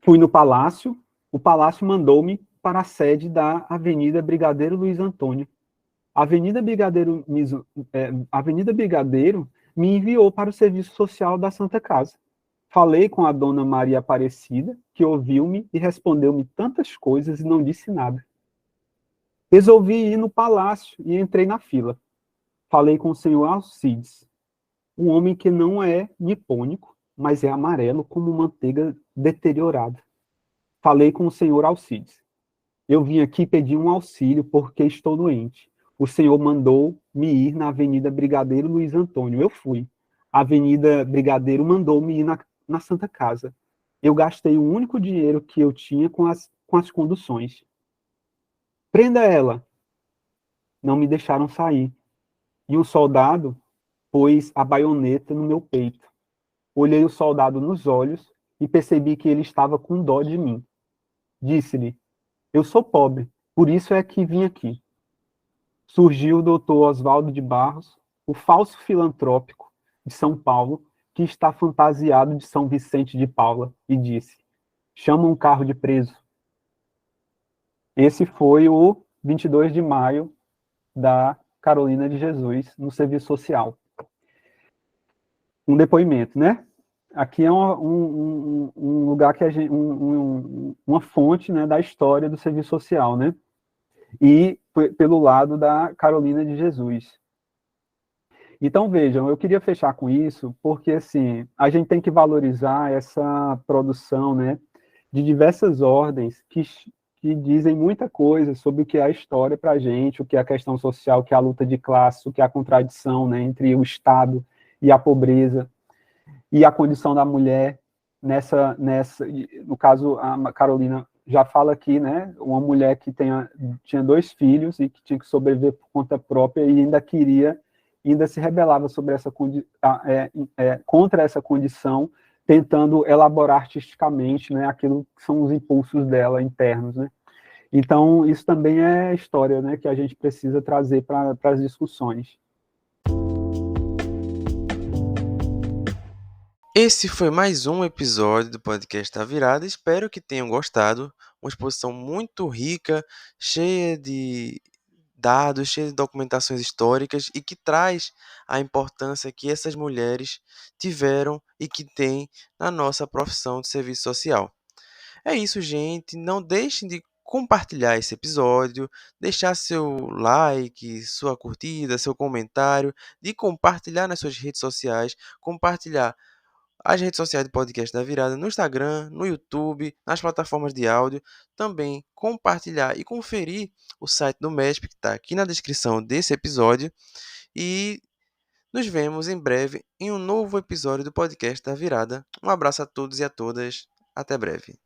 Fui no palácio, o palácio mandou-me para a sede da Avenida Brigadeiro Luiz Antônio. A Avenida Brigadeiro me enviou para o serviço social da Santa Casa. Falei com a dona Maria Aparecida, que ouviu-me e respondeu-me tantas coisas e não disse nada. Resolvi ir no palácio e entrei na fila. Falei com o senhor Alcides, um homem que não é nipônico, mas é amarelo como manteiga deteriorada. Falei com o senhor Alcides. Eu vim aqui pedir um auxílio porque estou doente. O senhor mandou me ir na Avenida Brigadeiro Luiz Antônio. Eu fui. A Avenida Brigadeiro mandou-me ir na Santa Casa. Eu gastei o único dinheiro que eu tinha com as conduções. Prenda ela. Não me deixaram sair. E um soldado pôs a baioneta no meu peito. Olhei o soldado nos olhos e percebi que ele estava com dó de mim. Disse-lhe: eu sou pobre, por isso é que vim aqui. Surgiu o doutor Oswaldo de Barros, o falso filantrópico de São Paulo, que está fantasiado de São Vicente de Paula, e disse: chama um carro de preso. Esse foi o 22 de maio da Carolina de Jesus, no serviço social. Um depoimento, né? Aqui é um lugar que a gente, uma fonte, né, da história do serviço social, né? E pelo lado da Carolina de Jesus. Então, vejam, eu queria fechar com isso, porque, assim, a gente tem que valorizar essa produção, né, de diversas ordens que dizem muita coisa sobre o que é a história para a gente, o que é a questão social, o que é a luta de classe, o que é a contradição, né, entre o Estado e a pobreza, e a condição da mulher no caso, a Carolina já fala aqui, né, uma mulher que tinha 2 filhos e que tinha que sobreviver por conta própria e ainda se rebelava sobre contra essa condição, tentando elaborar artisticamente, né, aquilo que são os impulsos dela internos, né. Então, isso também é história, né, que a gente precisa trazer para as discussões. Esse foi mais um episódio do podcast A Virada. Espero que tenham gostado. Uma exposição muito rica, cheia de dados, cheia de documentações históricas e que traz a importância que essas mulheres tiveram e que têm na nossa profissão de serviço social. É isso, gente. Não deixem de compartilhar esse episódio, deixar seu like, sua curtida, seu comentário, de compartilhar nas suas redes sociais, compartilhar as redes sociais do Podcast da Virada no Instagram, no YouTube, nas plataformas de áudio. Também compartilhar e conferir o site do MESP, que está aqui na descrição desse episódio. E nos vemos em breve em um novo episódio do Podcast da Virada. Um abraço a todos e a todas. Até breve.